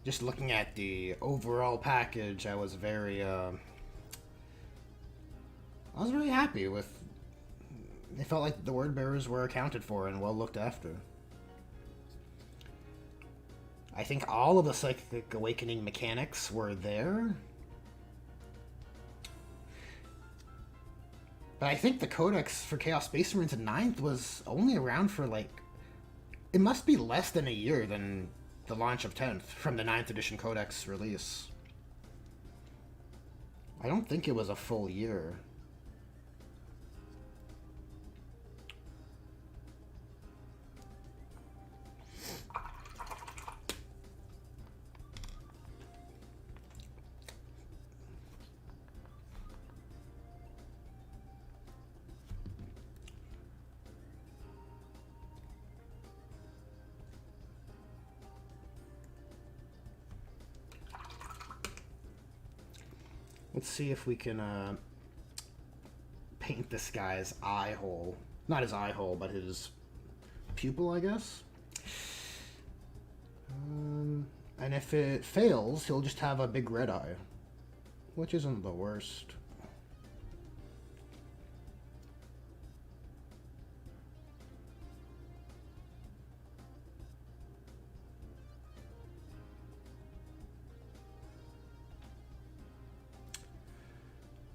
just looking at the overall package, I was very happy with... It felt like the Word Bearers were accounted for and well looked after. I think all of the Psychic Awakening mechanics were there. But I think the Codex for Chaos Space Marines in 9th was only around for like... It must be less than a year than the launch of 10th from the 9th edition Codex release. I don't think it was a full year. Let's see if we can paint this guy's eye hole. Not his eye hole, but his pupil, I guess. And if it fails, he'll just have a big red eye, which isn't the worst.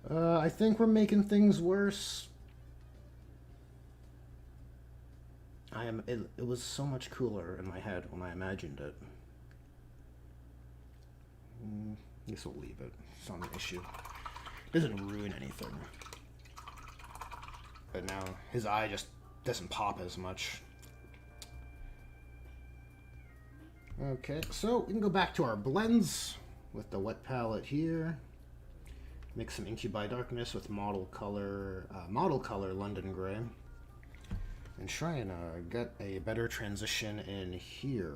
I think we're making things worse. It was so much cooler in my head when I imagined it. I guess we'll leave it. It's not an issue. It doesn't ruin anything. But now his eye just doesn't pop as much. Okay, so we can go back to our blends with the wet palette here. Mix some Incubi Darkness with model color London Gray. And try and get a better transition in here.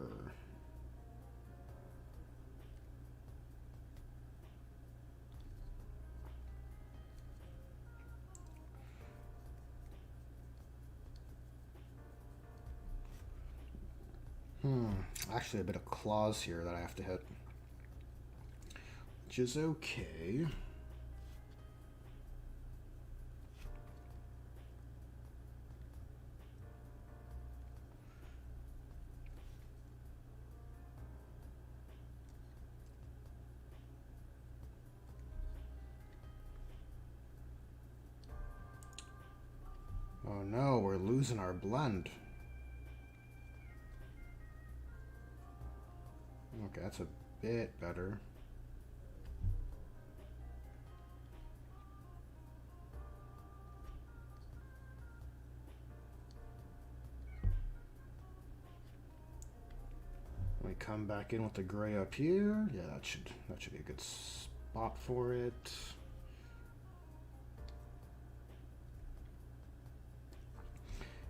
Actually a bit of claws here that I have to hit. Which is okay. Oh no, we're losing our blend. Okay, that's a bit better. We come back in with the gray up here. Yeah, that should be a good spot for it.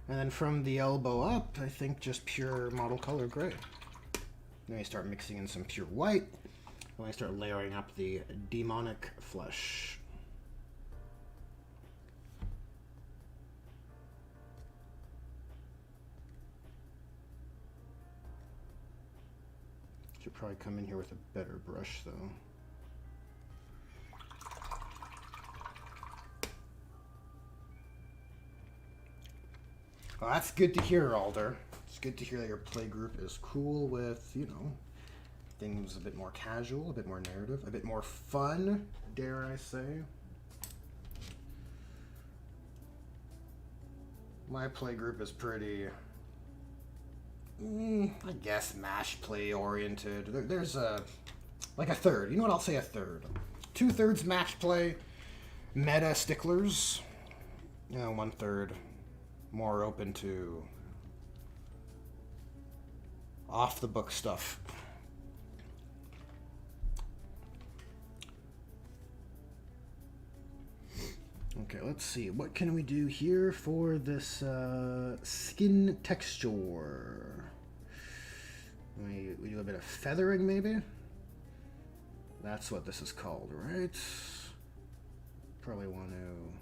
And then from the elbow up, I think just pure model color gray. Then we start mixing in some pure white. And we start layering up the demonic flesh. Should probably come in here with a better brush though. Well, that's good to hear, Alder. It's good to hear that your playgroup is cool with, you know, things a bit more casual, a bit more narrative, a bit more fun, dare I say. My playgroup is pretty, I guess, mash play oriented. There's like a third. You know what? I'll say a third. 2/3 match play, meta sticklers. You know, 1/3 more open to off the book stuff. Okay, let's see. What can we do here for this skin texture? We do a bit of feathering, maybe? That's what this is called, right? Probably want to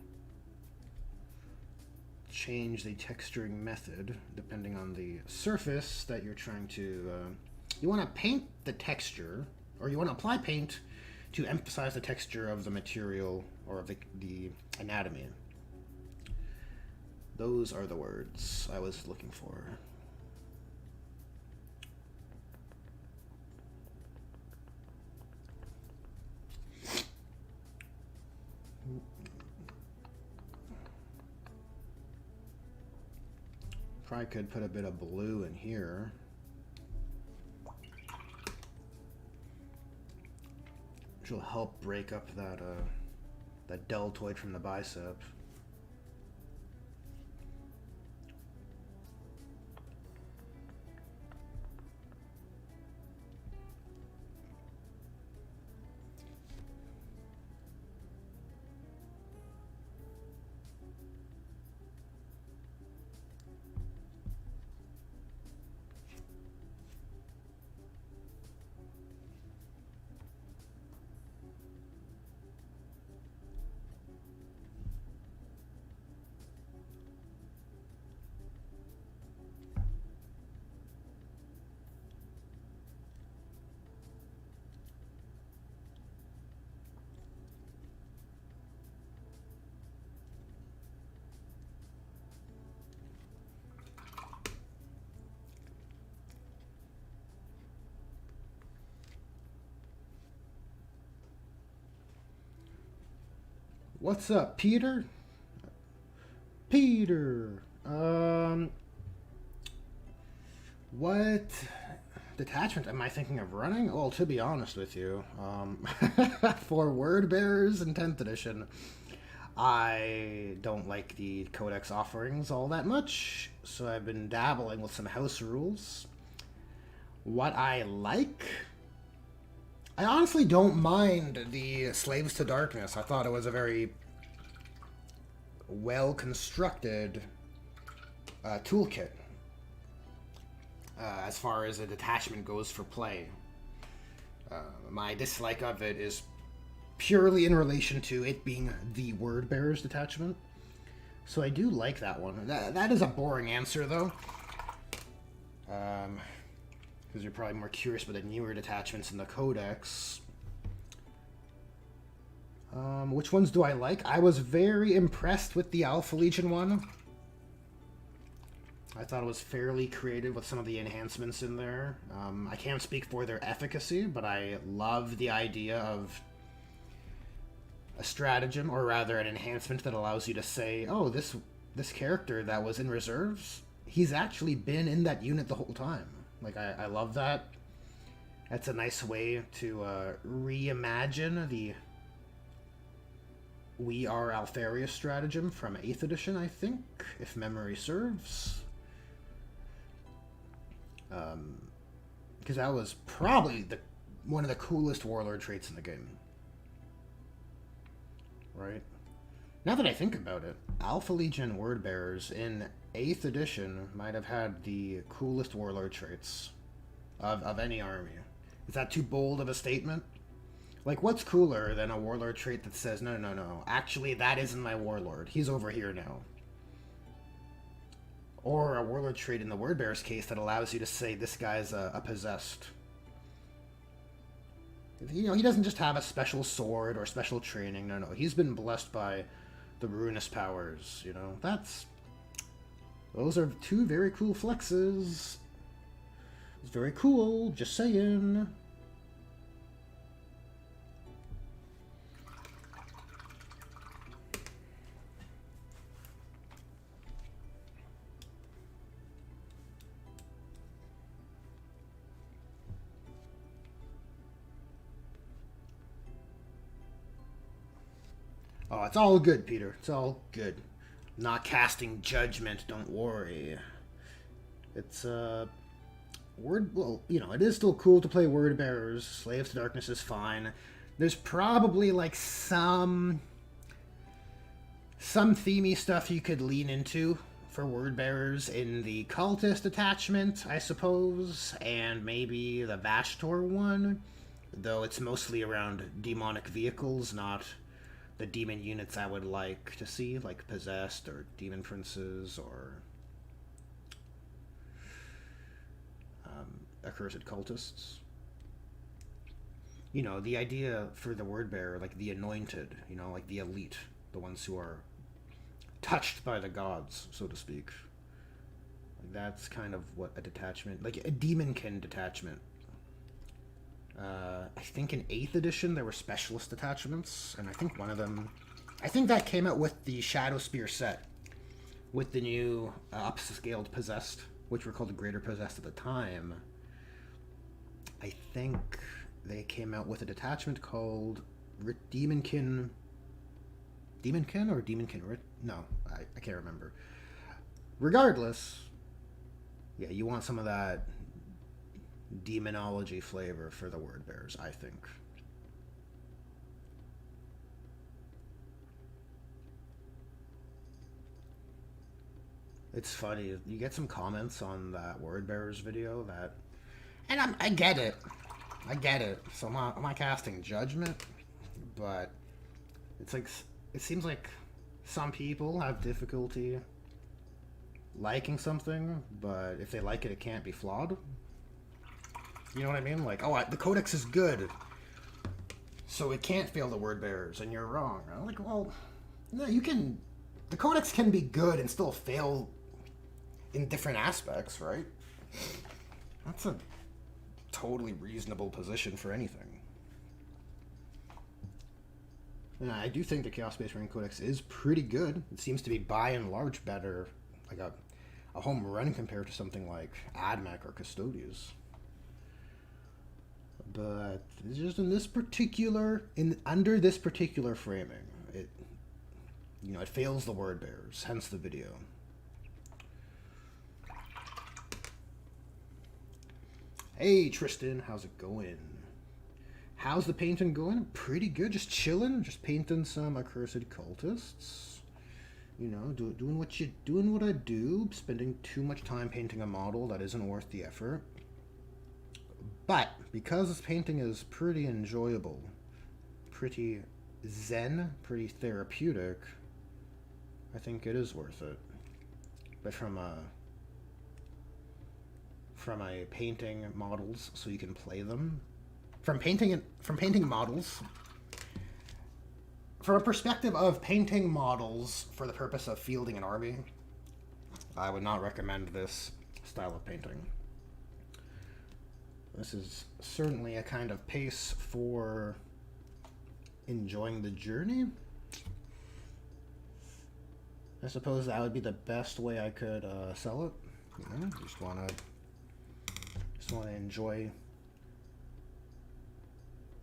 change the texturing method depending on the surface that you're trying to... you want to paint the texture, or you want to apply paint to emphasize the texture of the material or of the anatomy. Those are the words I was looking for. Probably could put a bit of blue in here. Which will help break up that deltoid from the bicep. What's up, Peter? Peter! What detachment am I thinking of running? Well, to be honest with you, for Word Bearers in 10th edition, I don't like the Codex offerings all that much, so I've been dabbling with some house rules. What I like? I honestly don't mind the Slaves to Darkness. I thought it was a very well-constructed toolkit as far as a detachment goes for play. My dislike of it is purely in relation to it being the Word Bearers detachment. So I do like that one. That is a boring answer, though. Because you're probably more curious about the newer detachments in the Codex. Which ones do I like? I was very impressed with the Alpha Legion one. I thought it was fairly creative with some of the enhancements in there. I can't speak for their efficacy, but I love the idea of a stratagem, or rather an enhancement that allows you to say, oh, this character that was in reserves, he's actually been in that unit the whole time. Like, I love that. That's a nice way to reimagine the We Are Alfarius stratagem from 8th edition, I think, if memory serves. Because that was probably one of the coolest warlord traits in the game. Right? Now that I think about it, Alpha Legion Word Bearers in 8th edition might have had the coolest warlord traits of any army. Is that too bold of a statement? Like, what's cooler than a warlord trait that says, no, no, no, actually, that isn't my warlord. He's over here now. Or a warlord trait in the Word Bearer's case that allows you to say, this guy's a possessed. You know, he doesn't just have a special sword or special training. No, no. He's been blessed by the ruinous powers, you know. Those are two very cool flexes. It's very cool, just saying. Oh, it's all good, Peter. It's all good. Not casting judgment, don't worry. It's, well, you know, it is still cool to play Word Bearers. Slaves to Darkness is fine. There's probably, like, some themey stuff you could lean into for Word Bearers in the Cultist attachment, I suppose, and maybe the Vashtor one, though it's mostly around demonic vehicles, not the demon units I would like to see, like Possessed or Demon Princes or Accursed Cultists. You know, the idea for the Word Bearer, like the Anointed, you know, like the elite, the ones who are touched by the gods, so to speak. Like, that's kind of what a detachment, like a Demonkin detachment. I think in 8th edition there were specialist detachments, and I think one of them, I think that came out with the Shadow Spear set, with the new upscaled Possessed, which were called the Greater Possessed at the time. I think they came out with a detachment called Demonkin. Demonkin or Demonkin? No, I can't remember. Regardless, yeah, you want some of that demonology flavor for the Word Bearers, I think. It's funny, you get some comments on that Word Bearers video that, and I get it. I get it. So I'm not casting judgment, but it's like, it seems like some people have difficulty liking something, but if they like it, it can't be flawed. You know what I mean? Like, oh, the Codex is good, so it can't fail the Word Bearers, and you're wrong. I'm like, well, no, you can. The Codex can be good and still fail in different aspects, right? That's a totally reasonable position for anything. And I do think the Chaos Space Marine Codex is pretty good. It seems to be by and large better, like a home run compared to something like AdMech or Custodians. But just in this particular, under this particular framing, it fails the Word Bearers, hence the video. Hey Tristan, how's it going? How's the painting going? Pretty good. Just chilling. Just painting some accursed cultists. You know, doing what I do. Spending too much time painting a model that isn't worth the effort. But because this painting is pretty enjoyable, pretty zen, pretty therapeutic, I think it is worth it. But from a painting models so you can play them, from painting models, from a perspective of painting models for the purpose of fielding an army, I would not recommend this style of painting. This is certainly a kind of pace for enjoying the journey. I suppose that would be the best way I could sell it. You know, just want to enjoy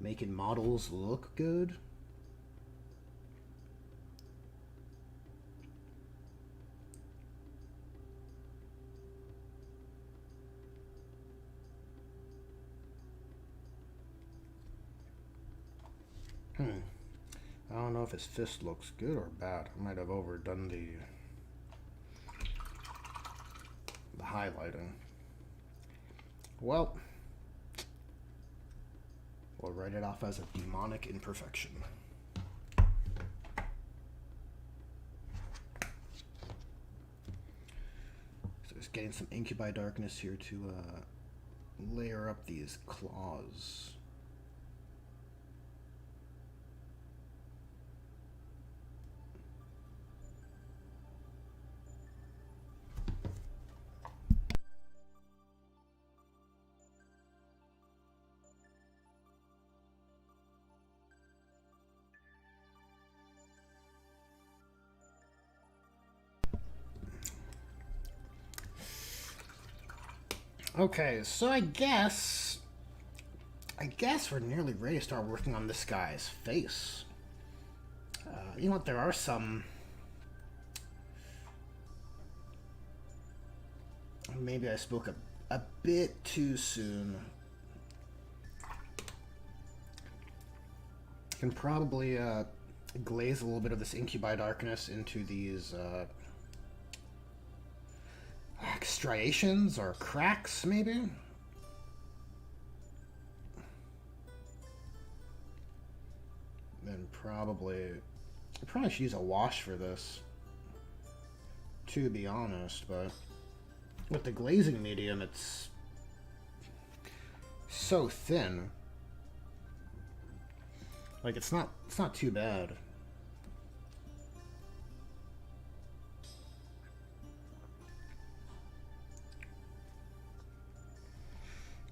making models look good. I don't know if his fist looks good or bad. I might have overdone the highlighting. Well, we'll write it off as a demonic imperfection. So just getting some incubi darkness here to layer up these claws. Okay, so I guess we're nearly ready to start working on this guy's face. You know what? There are some. Maybe I spoke a bit too soon. Can probably glaze a little bit of this incubi darkness into these striations or cracks, maybe? Then I probably should use a wash for this, to be honest, but with the glazing medium, it's so thin. Like, it's not too bad.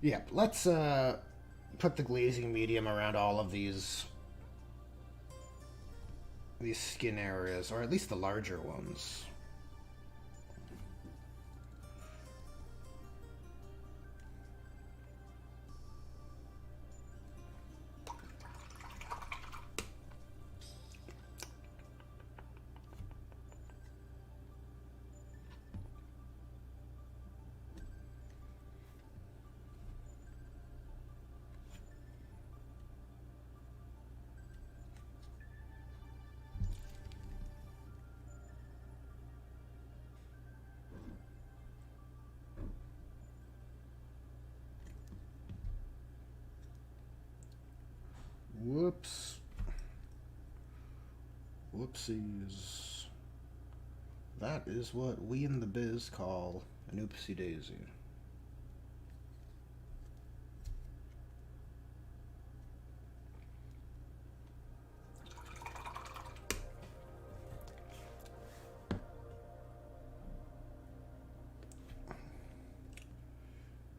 Yeah, let's put the glazing medium around all of these skin areas, or at least the larger ones. Whoops. Whoopsies. That is what we in the biz call an oopsie daisy.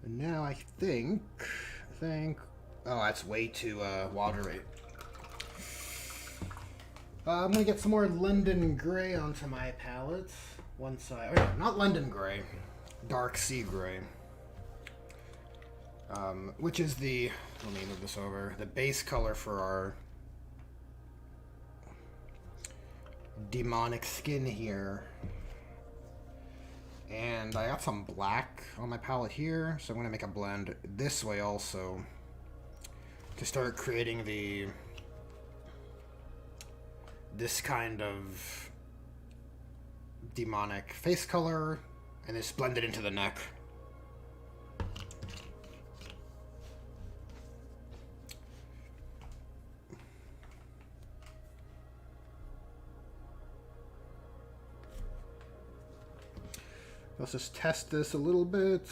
And now I think, oh, that's way too watery. I'm gonna get some more London Gray onto my palette. One side, oh, not London Gray, Dark Sea Gray. Which is the, let me move this over, the base color for our demonic skin here. And I got some black on my palette here, so I'm going to make a blend this way also to start creating this kind of demonic face color, and just blend it into the neck. Let's just test this a little bit.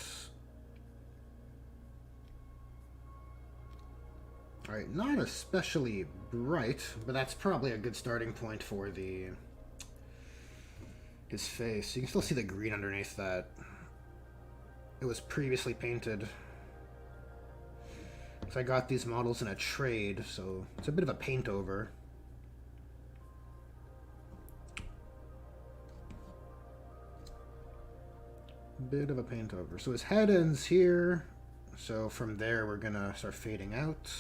Alright, not especially bright, but that's probably a good starting point for his face. You can still see the green underneath that. It was previously painted. So I got these models in a trade, so it's a bit of a paint over. Bit of a paint over. So his head ends here. So from there we're gonna start fading out.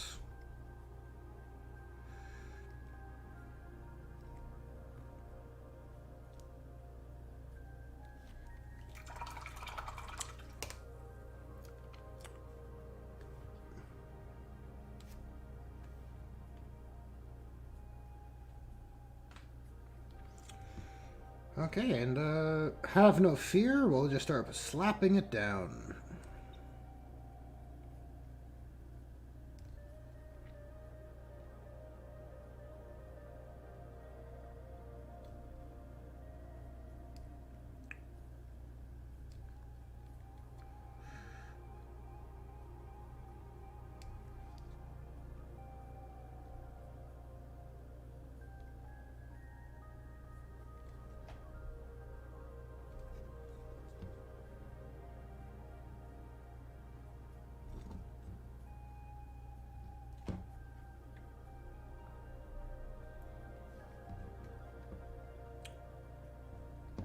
Okay, and have no fear, we'll just start slapping it down.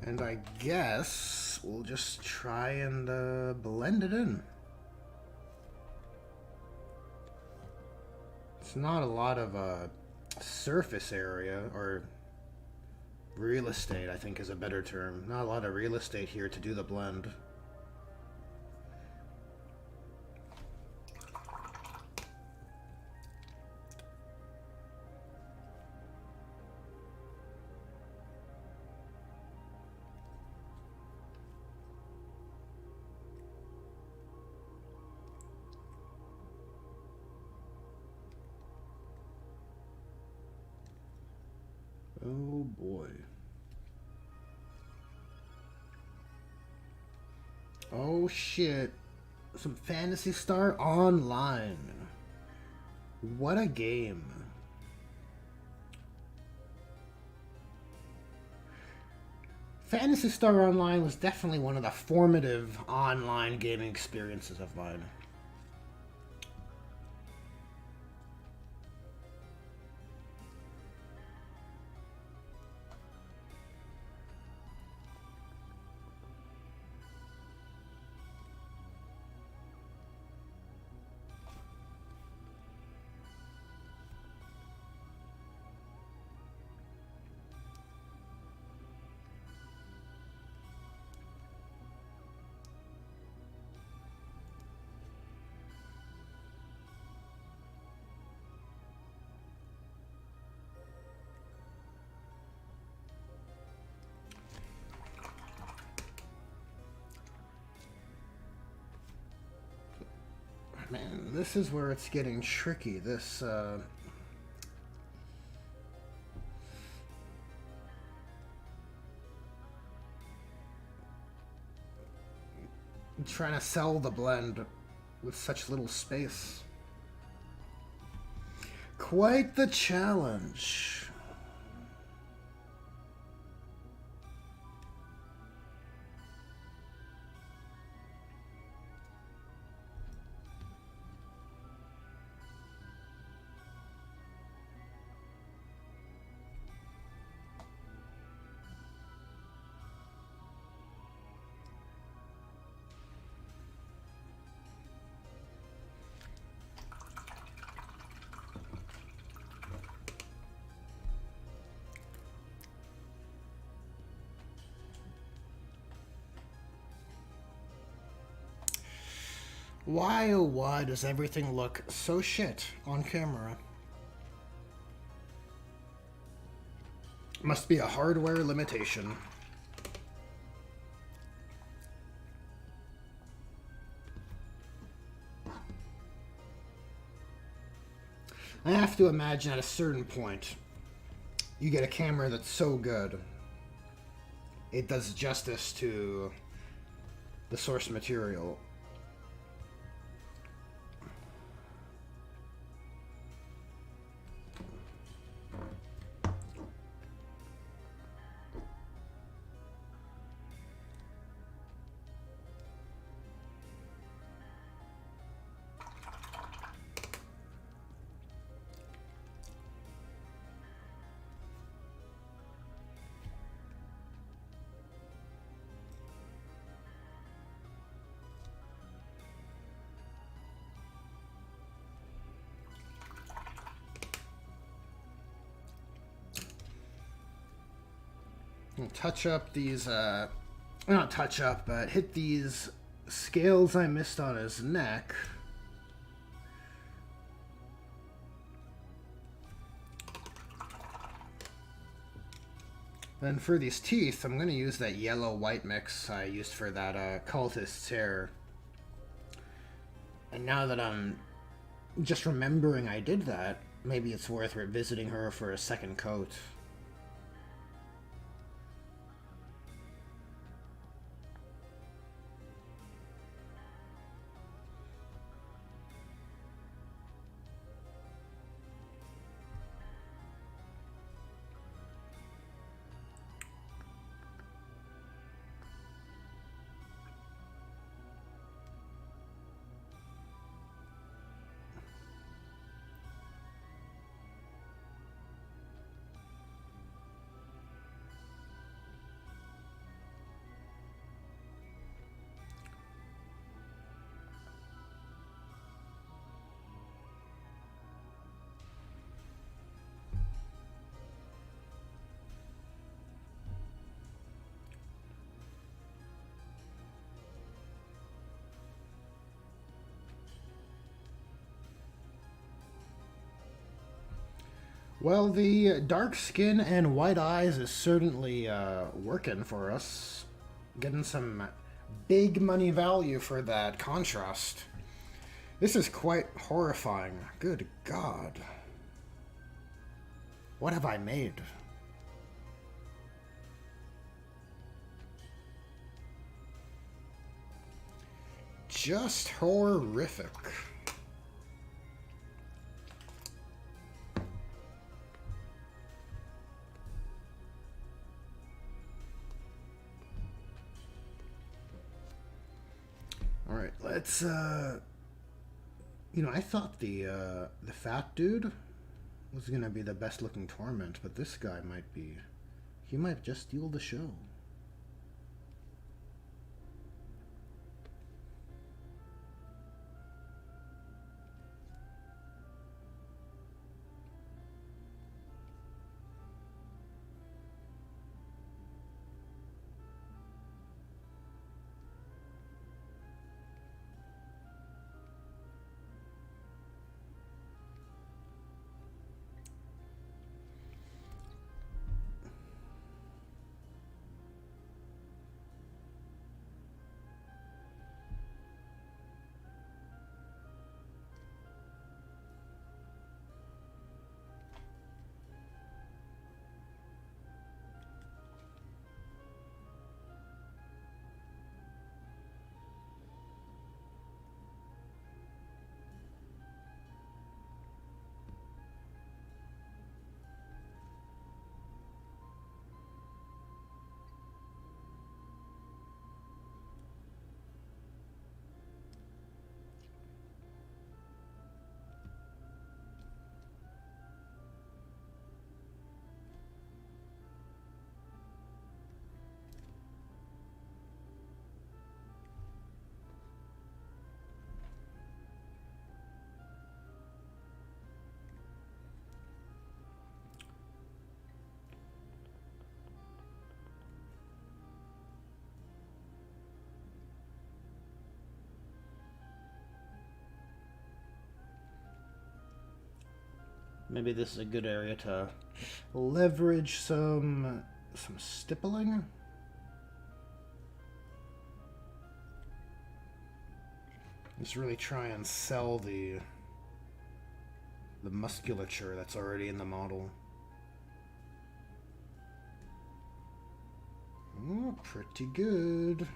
And I guess we'll just try and blend it in. It's not a lot of surface area, or real estate, I think is a better term. Not a lot of real estate here to do the blend. Oh boy. Oh shit. Some Phantasy Star Online. What a game. Phantasy Star Online was definitely one of the formative online gaming experiences of mine. Man, this is where it's getting tricky. This, trying to sell the blend with such little space. Quite the challenge. Why, oh why, does everything look so shit on camera? Must be a hardware limitation. I have to imagine at a certain point, you get a camera that's so good, it does justice to the source material. Touch up these, not touch up, but hit these scales I missed on his neck. Then for these teeth, I'm going to use that yellow-white mix I used for that Cultist's hair. And now that I'm just remembering I did that, maybe it's worth revisiting her for a second coat. Well, the dark skin and white eyes is certainly working for us. Getting some big money value for that contrast. This is quite horrifying. Good God. What have I made? Just horrific. Alright, let's, I thought the fat dude was gonna be the best looking torment, but this guy might be... He might just steal the show. Maybe this is a good area to leverage some stippling. Just really try and sell the musculature that's already in the model. Oh, pretty good.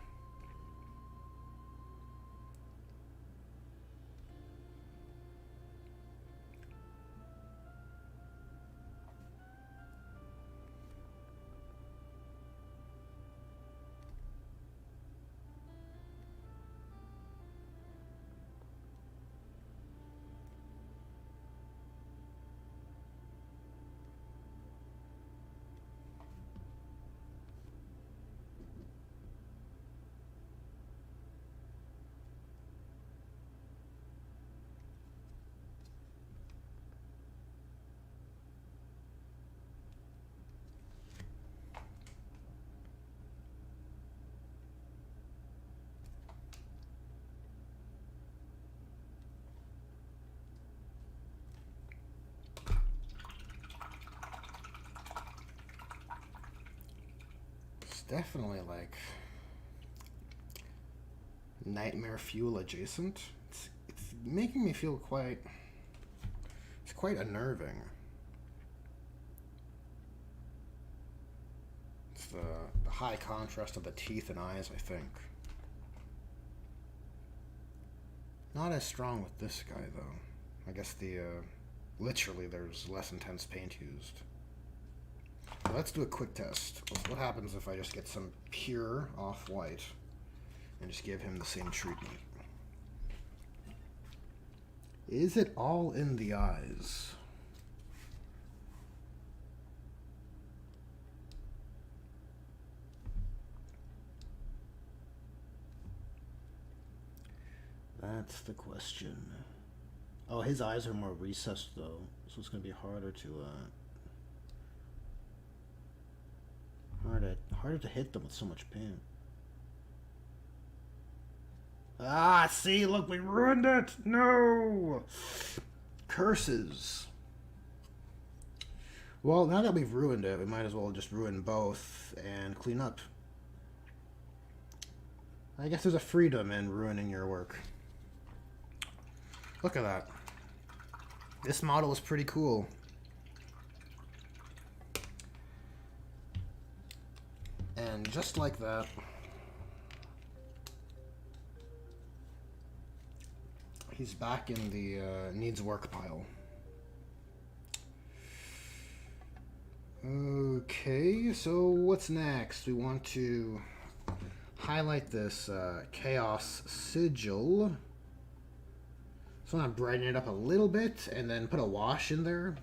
Definitely like nightmare fuel adjacent. It's making me feel quite. It's quite unnerving. It's the high contrast of the teeth and eyes, I think. Not as strong with this guy though. I guess literally there's less intense paint used. Let's do a quick test. What happens if I just get some pure off-white and just give him the same treatment? Is it all in the eyes? That's the question. Oh, his eyes are more recessed though, so it's going to be harder to harder to hit them with so much paint. Ah, see, look, we ruined it! No! Curses. Well, now that we've ruined it, we might as well just ruin both and clean up. I guess there's a freedom in ruining your work. Look at that. This model is pretty cool. And just like that, he's back in the needs work pile. Okay, so what's next? We want to highlight this chaos sigil. So I'm going to brighten it up a little bit and then put a wash in there.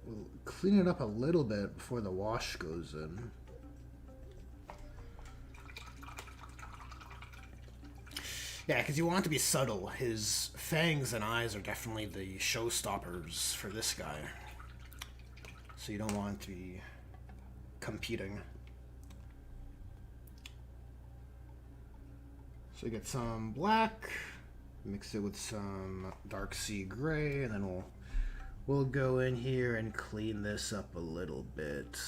We'll clean it up a little bit before the wash goes in. Yeah, because you want it to be subtle. His fangs and eyes are definitely the showstoppers for this guy. So you don't want it to be competing. So you get some black, mix it with some dark sea gray, and then we'll go in here and clean this up a little bit.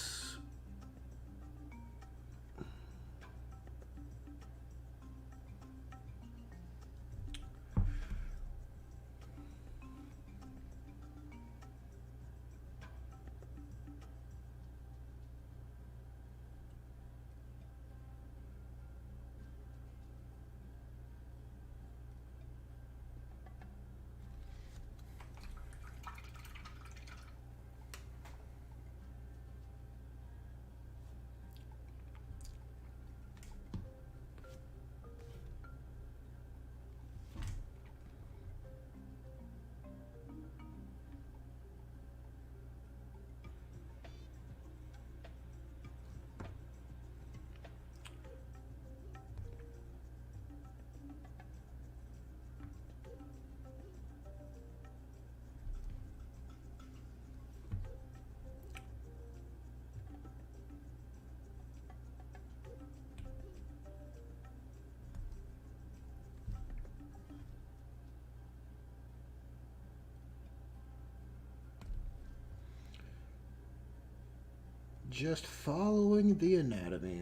Just following the anatomy.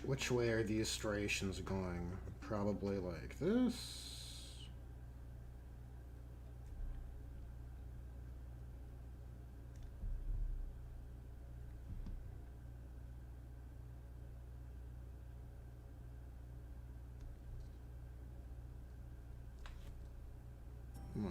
Which way are these striations going? Probably like this. Hmm.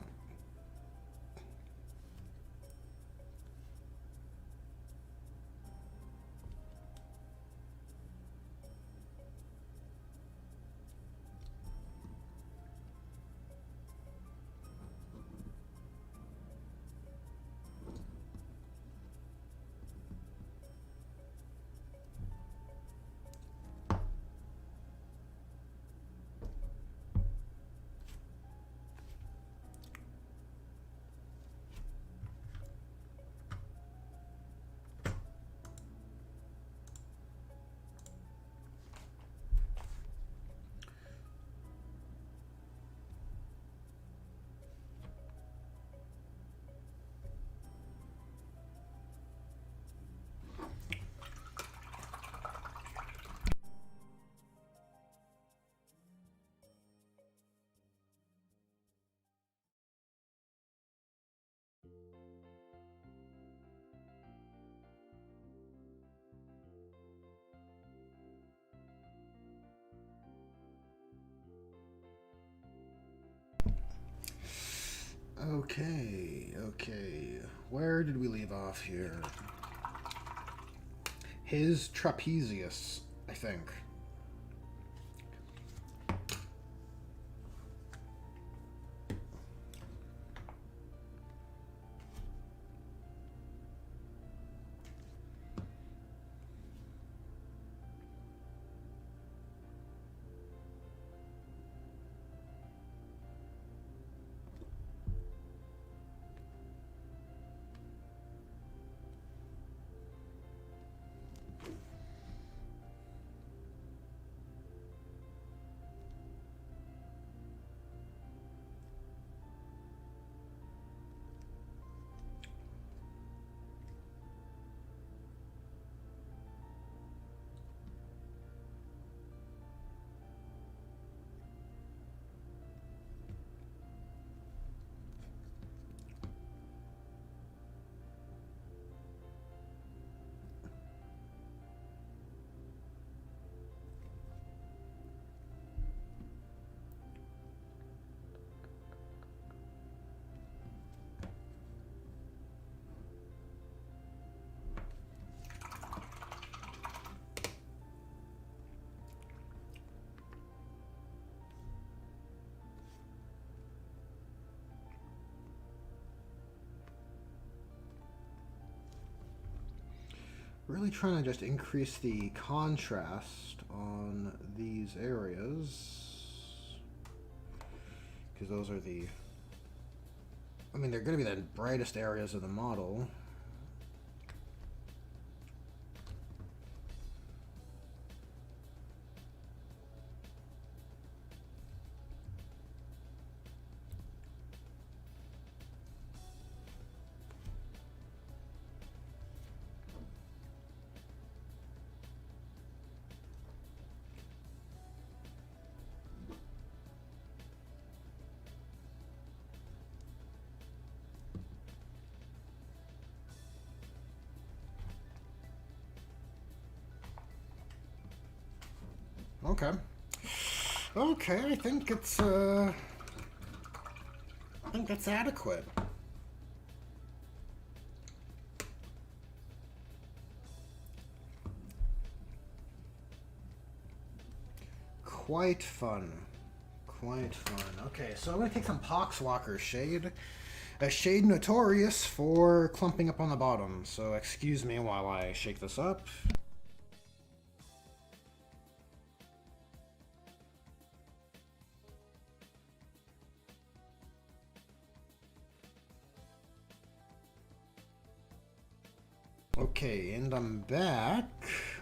Okay. Where did we leave off here? His trapezius, I think. Really trying to just increase the contrast on these areas. Because those are the... I mean, they're going to be the brightest areas of the model. Okay. Okay, I think it's, I think that's adequate. Quite fun. Quite fun. Okay, so I'm going to take some Poxwalker Shade. A shade notorious for clumping up on the bottom, so excuse me while I shake this up. Okay, and I'm back.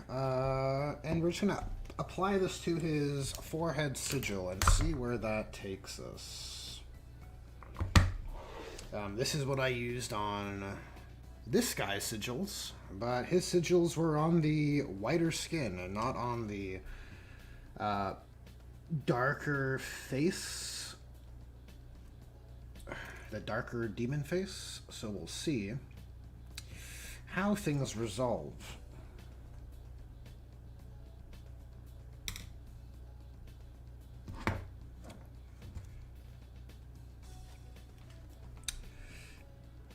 And we're just gonna apply this to his forehead sigil and see where that takes us. This is what I used on this guy's sigils, but his sigils were on the whiter skin and not on the darker face, the darker demon face. So we'll see how things resolve.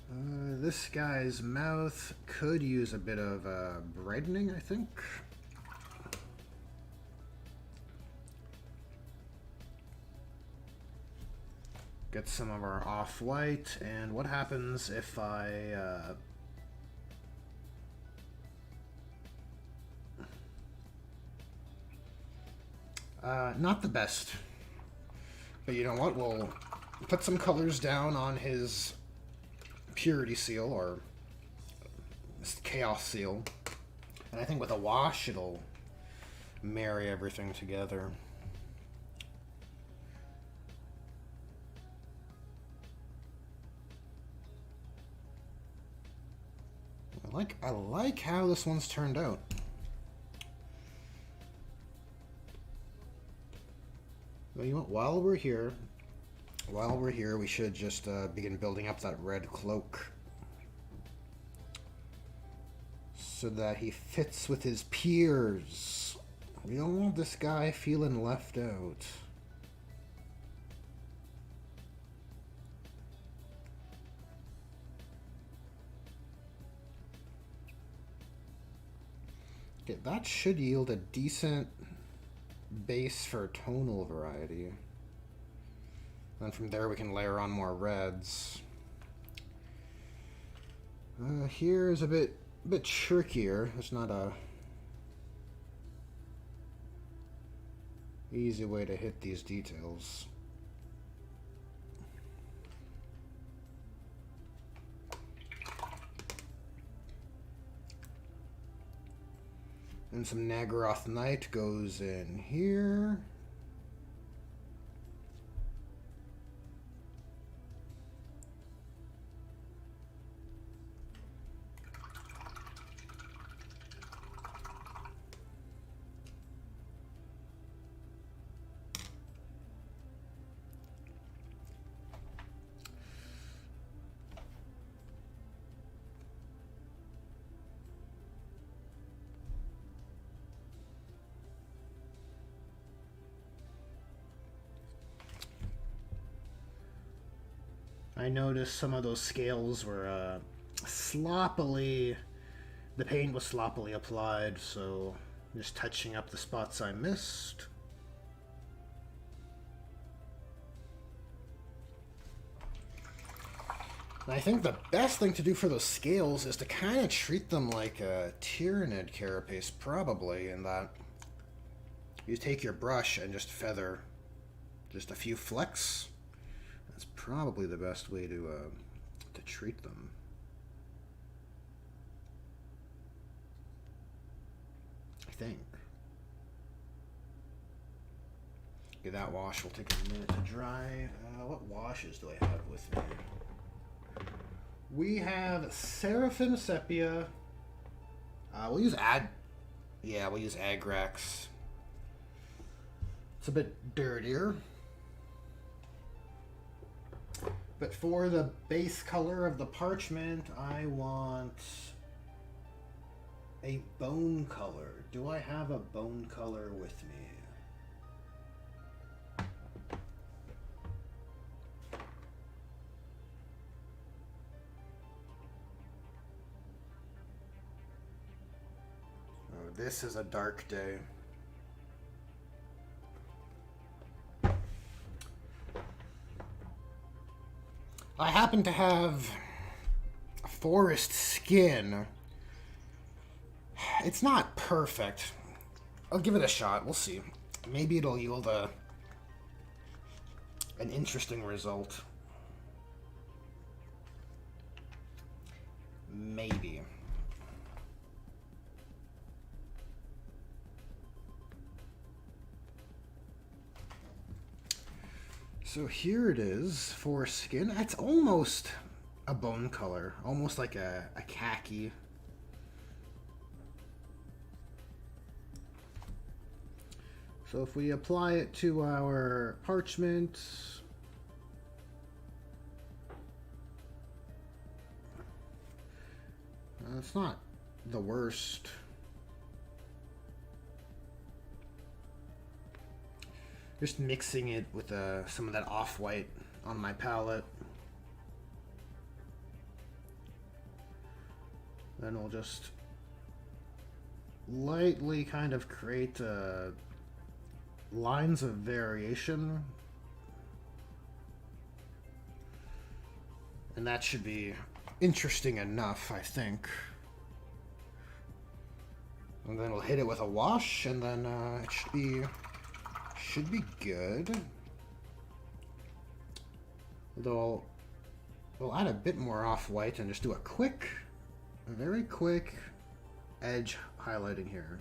This guy's mouth could use a bit of brightening, I think. Get some of our off-white, and what happens if I... not the best. But you know what? We'll put some colors down on his purity seal, or chaos seal. And I think with a wash, it'll marry everything together. I like how this one's turned out. Well, you know what? While we're here, we should just begin building up that red cloak so that he fits with his peers. We don't want this guy feeling left out. Okay, that should yield a decent base for tonal variety. Then from there we can layer on more reds. Here is a bit trickier. It's not a easy way to hit these details. And some Nagaroth Night goes in here. I noticed some of those scales were sloppily, the paint was sloppily applied, so just touching up the spots I missed. And I think the best thing to do for those scales is to kind of treat them like a Tyranid carapace, probably, in that you take your brush and just feather just a few flecks. That's probably the best way to treat them. I think. Okay, that wash will take a minute to dry. What washes do I have with me? We have Seraphim Sepia. We'll use we'll use Agrax. It's a bit dirtier. But for the base color of the parchment, I want a bone color. Do I have a bone color with me? Oh, this is a dark day. I happen to have forest skin. It's not perfect. I'll give it a shot. We'll see. Maybe it'll yield an interesting result. Maybe. So here it is for skin. It's almost a bone color, almost like a khaki. So if we apply it to our parchment, it's not the worst. Just mixing it with some of that off-white on my palette. Then we'll just lightly kind of create lines of variation. And that should be interesting enough, I think. And then we'll hit it with a wash, and then it should be good. Though we'll add a bit more off-white and just do a very quick edge highlighting here.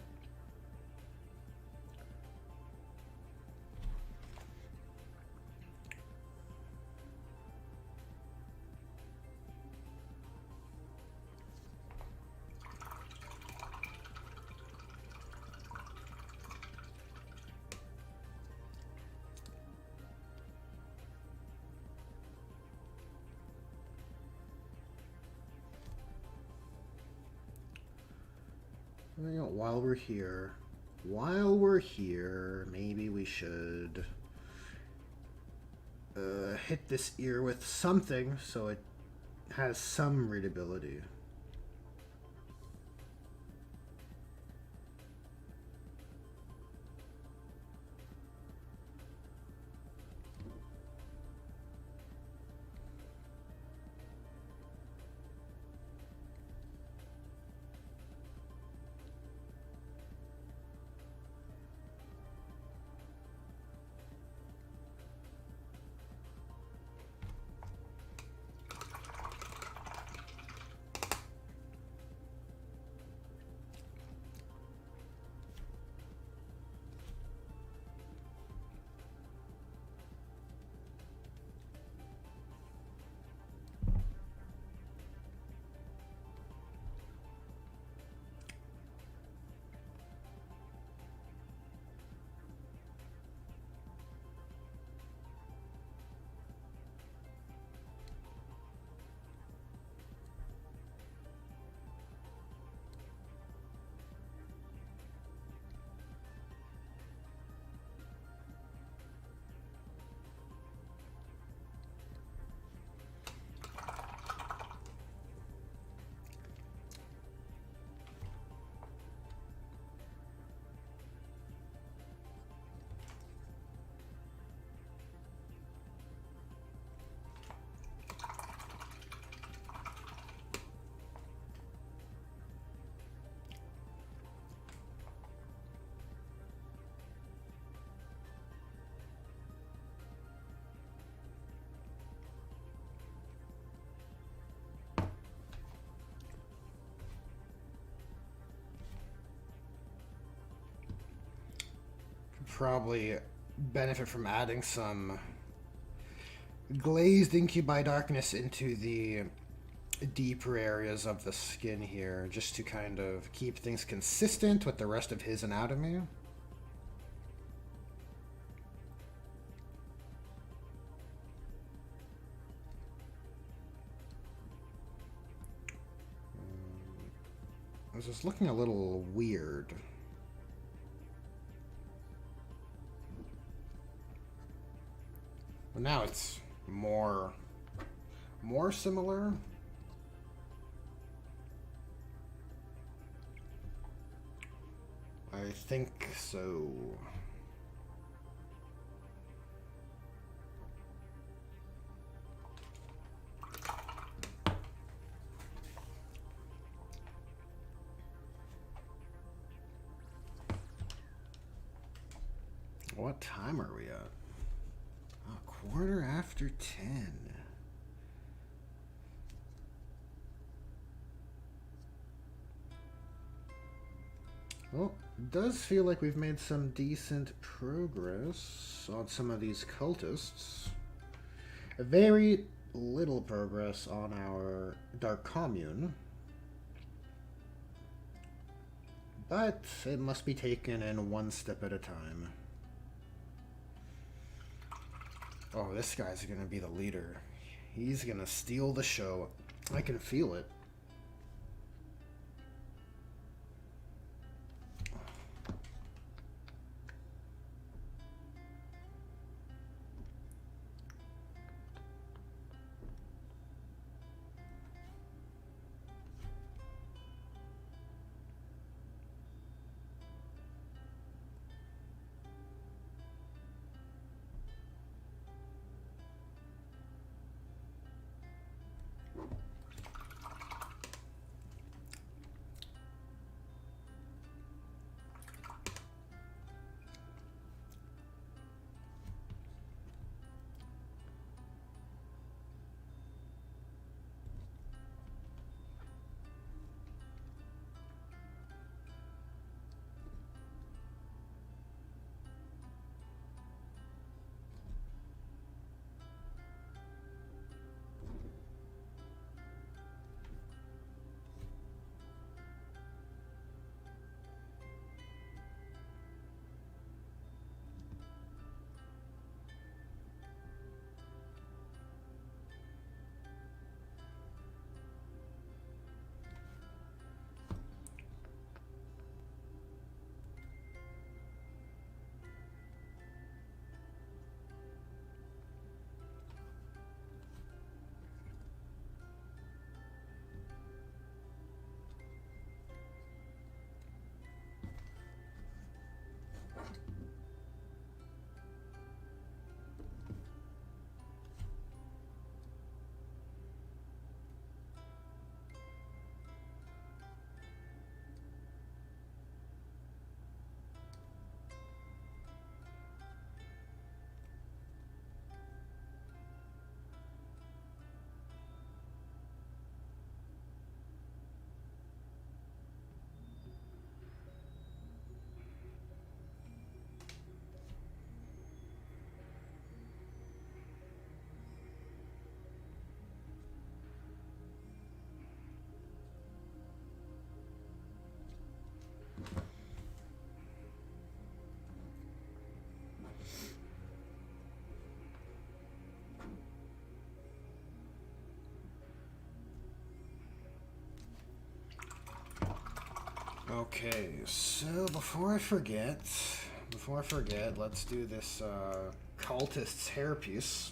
You know, while we're here, maybe we should hit this ear with something so it has some readability. Probably benefit from adding some glazed incubi darkness into the deeper areas of the skin here, just to kind of keep things consistent with the rest of his anatomy. This is looking a little weird. But now it's more similar. I think so. What time are we at? Oh, 10:15. Well, it does feel like we've made some decent progress on some of these cultists. Very little progress on our Dark Commune, but it must be taken in one step at a time. Oh, this guy's gonna be the leader. He's gonna steal the show. I can feel it. Okay, so before I forget, let's do this Cultists hairpiece.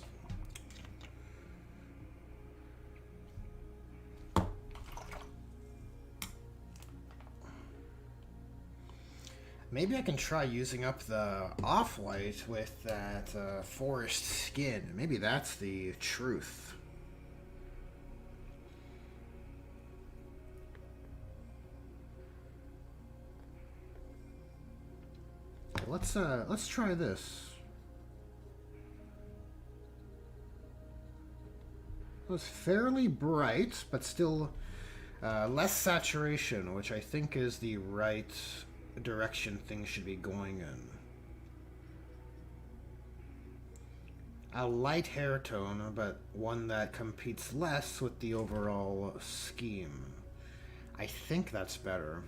Maybe I can try using up the off-white with that forest skin. Maybe that's the truth. Let's try this. It was fairly bright, but still less saturation, which I think is the right direction things should be going in. A light hair tone, but one that competes less with the overall scheme. I think that's better.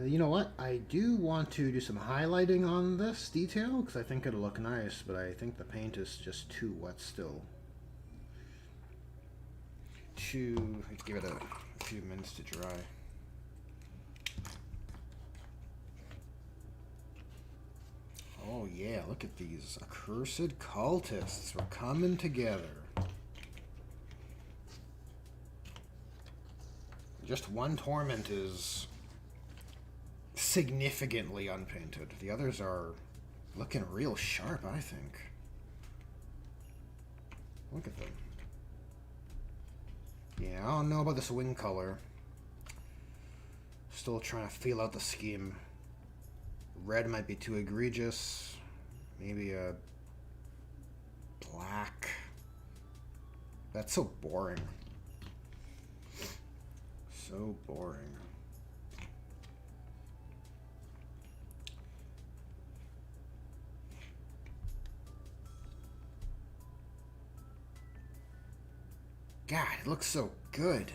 You know what? I do want to do some highlighting on this detail because I think it'll look nice, but I think the paint is just too wet still. Let's give it a few minutes to dry. Oh yeah, look at these accursed cultists. We're coming together. Just one Torment is significantly unpainted. The others are looking real sharp, I think. Look at them. Yeah, I don't know about this wing color. Still trying to feel out the scheme. Red might be too egregious. Maybe a black. That's so boring. So boring. God, it looks so good.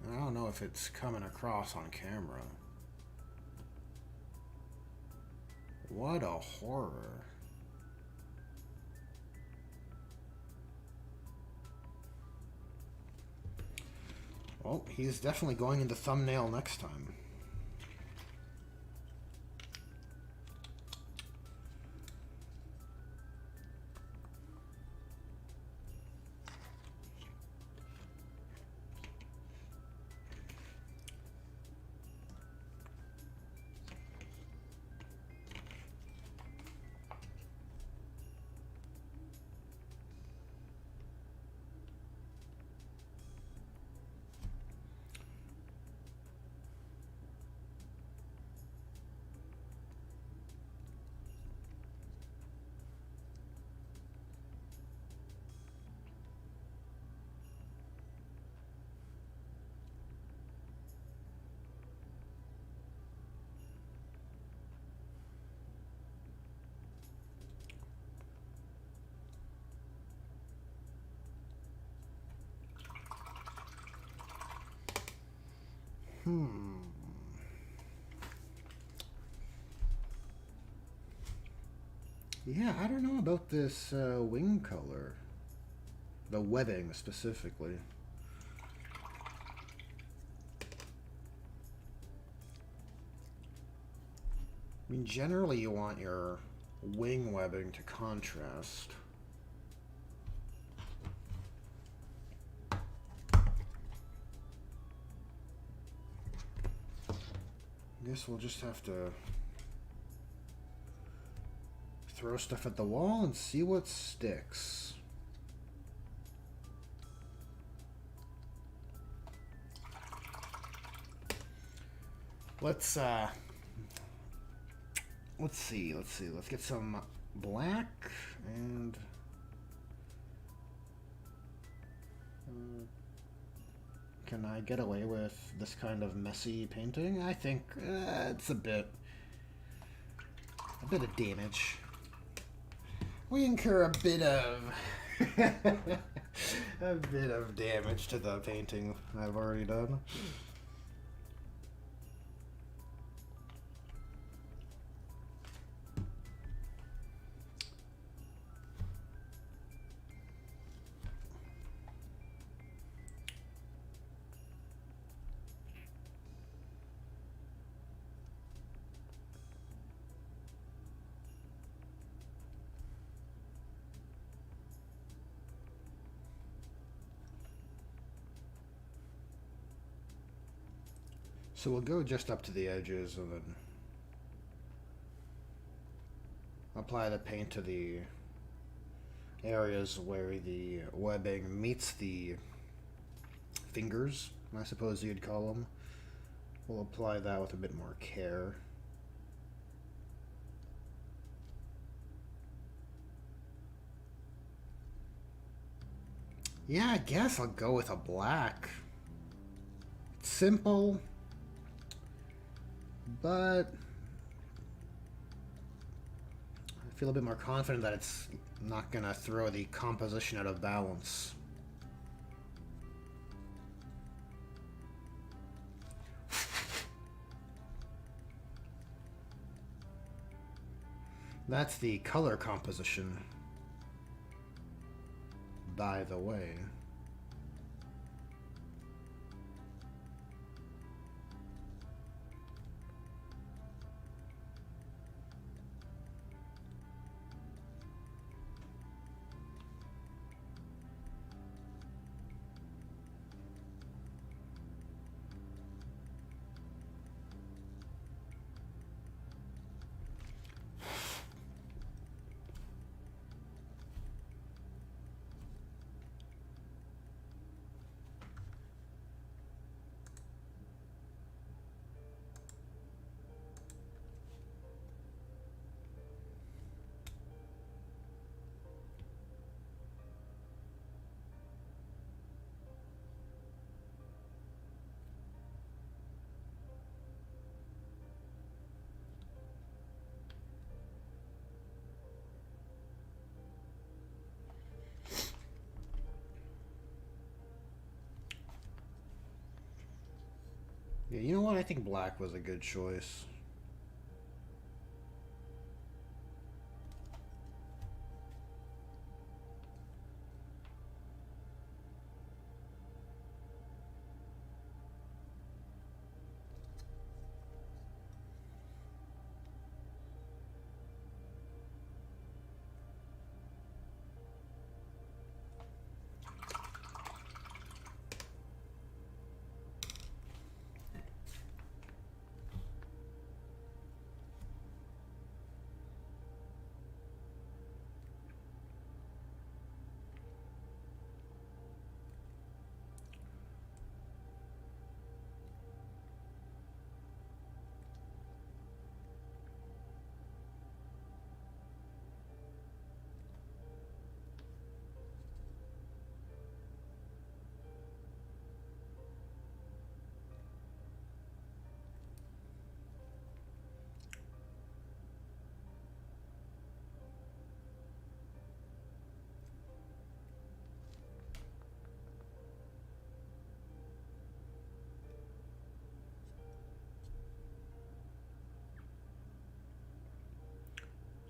I don't know if it's coming across on camera. What a horror. Well, he's definitely going in the thumbnail next time. Yeah, I don't know about this wing color. The webbing, specifically. I mean, generally you want your wing webbing to contrast. I guess we'll just have to throw stuff at the wall and see what sticks. Let's see. Let's get some black and can I get away with this kind of messy painting? I think it's a bit of damage. We incur a bit of a bit of damage to the painting I've already done. So we'll go just up to the edges and then apply the paint to the areas where the webbing meets the fingers, I suppose you'd call them. We'll apply that with a bit more care. Yeah, I guess I'll go with a black. It's simple, but I feel a bit more confident that it's not gonna throw the composition out of balance. That's the color composition, by the way. Yeah, you know what? I think black was a good choice.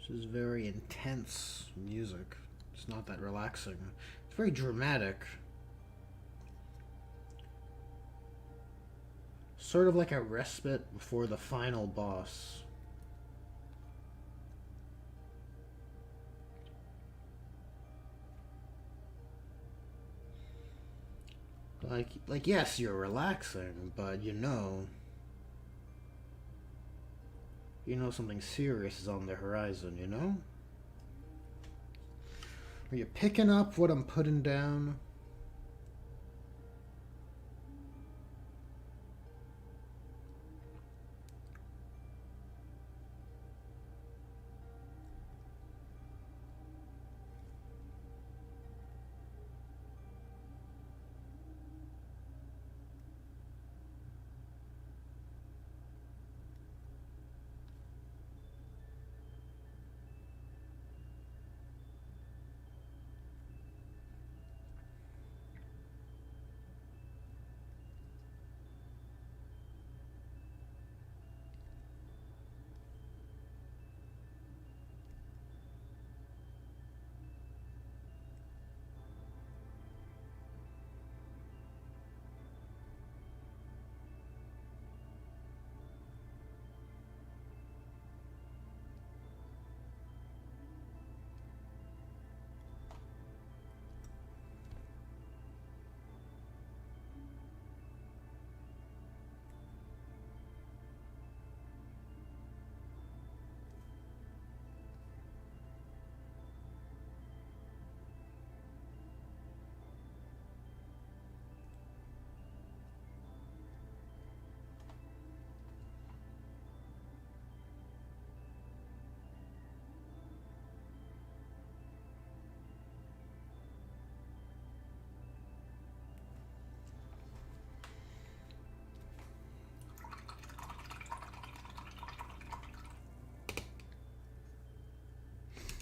This is very intense music. It's not that relaxing. It's very dramatic. Sort of like a respite before the final boss. Like yes, you're relaxing, but you know something serious is on the horizon, you know? Are you picking up what I'm putting down?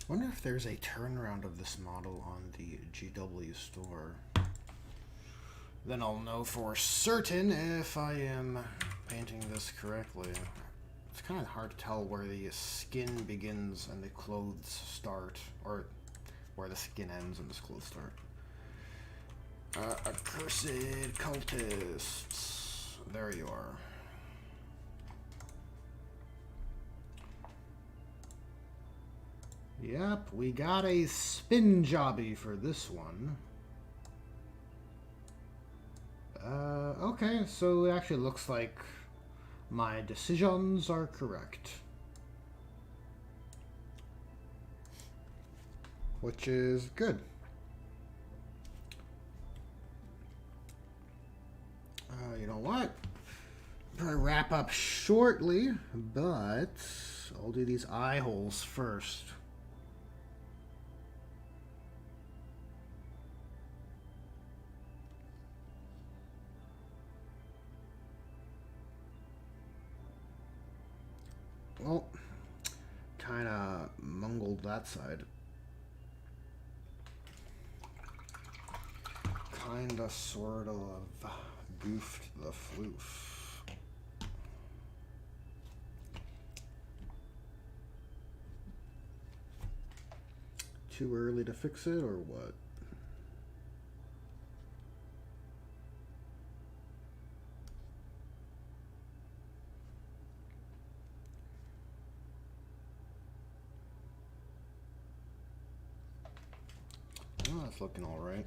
I wonder if there's a turnaround of this model on the GW store. Then I'll know for certain if I am painting this correctly. It's kind of hard to tell where the skin begins and the clothes start, or where the skin ends and the clothes start. Accursed Cultists. There you are. Yep, we got a spin jobby for this one. Okay, so it actually looks like my decisions are correct. Which is good. You know what? Probably wrap up shortly, but I'll do these eye holes first. Well, kind of mungled that side. Kinda, sort of goofed the floof. Too early to fix it, or what? Oh, that's looking all right.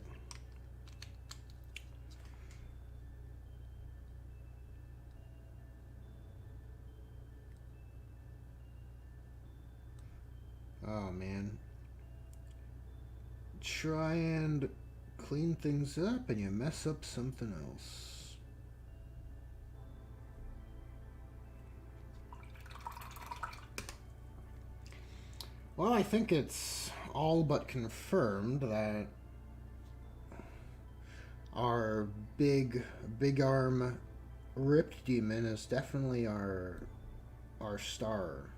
Oh, man. Try and clean things up and you mess up something else. Well, I think it's all but confirmed that our big arm ripped demon is definitely our star.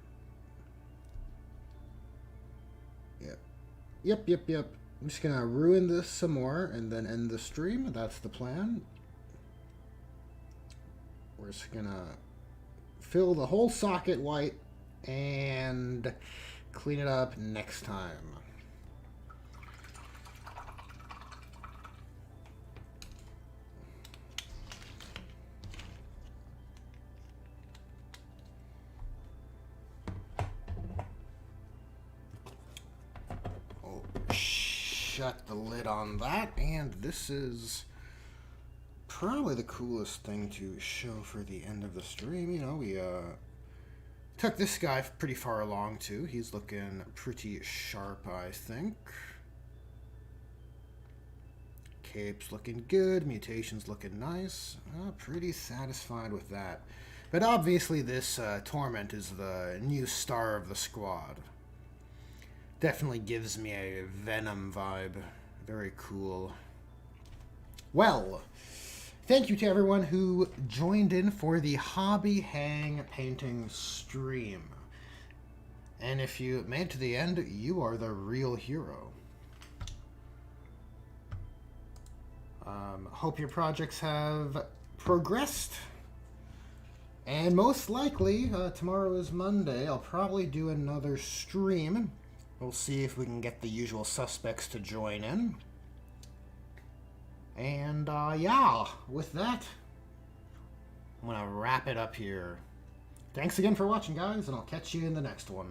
Yep. I'm just gonna ruin this some more and then end the stream. That's the plan. We're just gonna fill the whole socket white and clean it up next time. Shut the lid on that, and this is probably the coolest thing to show for the end of the stream. You know, we took this guy pretty far along too. He's looking pretty sharp, I think. Cape's looking good, mutation's looking nice. Pretty satisfied with that. But obviously this Torment is the new star of the squad. Definitely gives me a Venom vibe. Very cool. Well, thank you to everyone who joined in for the Hobby Hang painting stream. And if you made it to the end, you are the real hero. Hope your projects have progressed. And most likely, tomorrow is Monday, I'll probably do another stream. We'll see if we can get the usual suspects to join in. And, yeah, with that, I'm going to wrap it up here. Thanks again for watching, guys, and I'll catch you in the next one.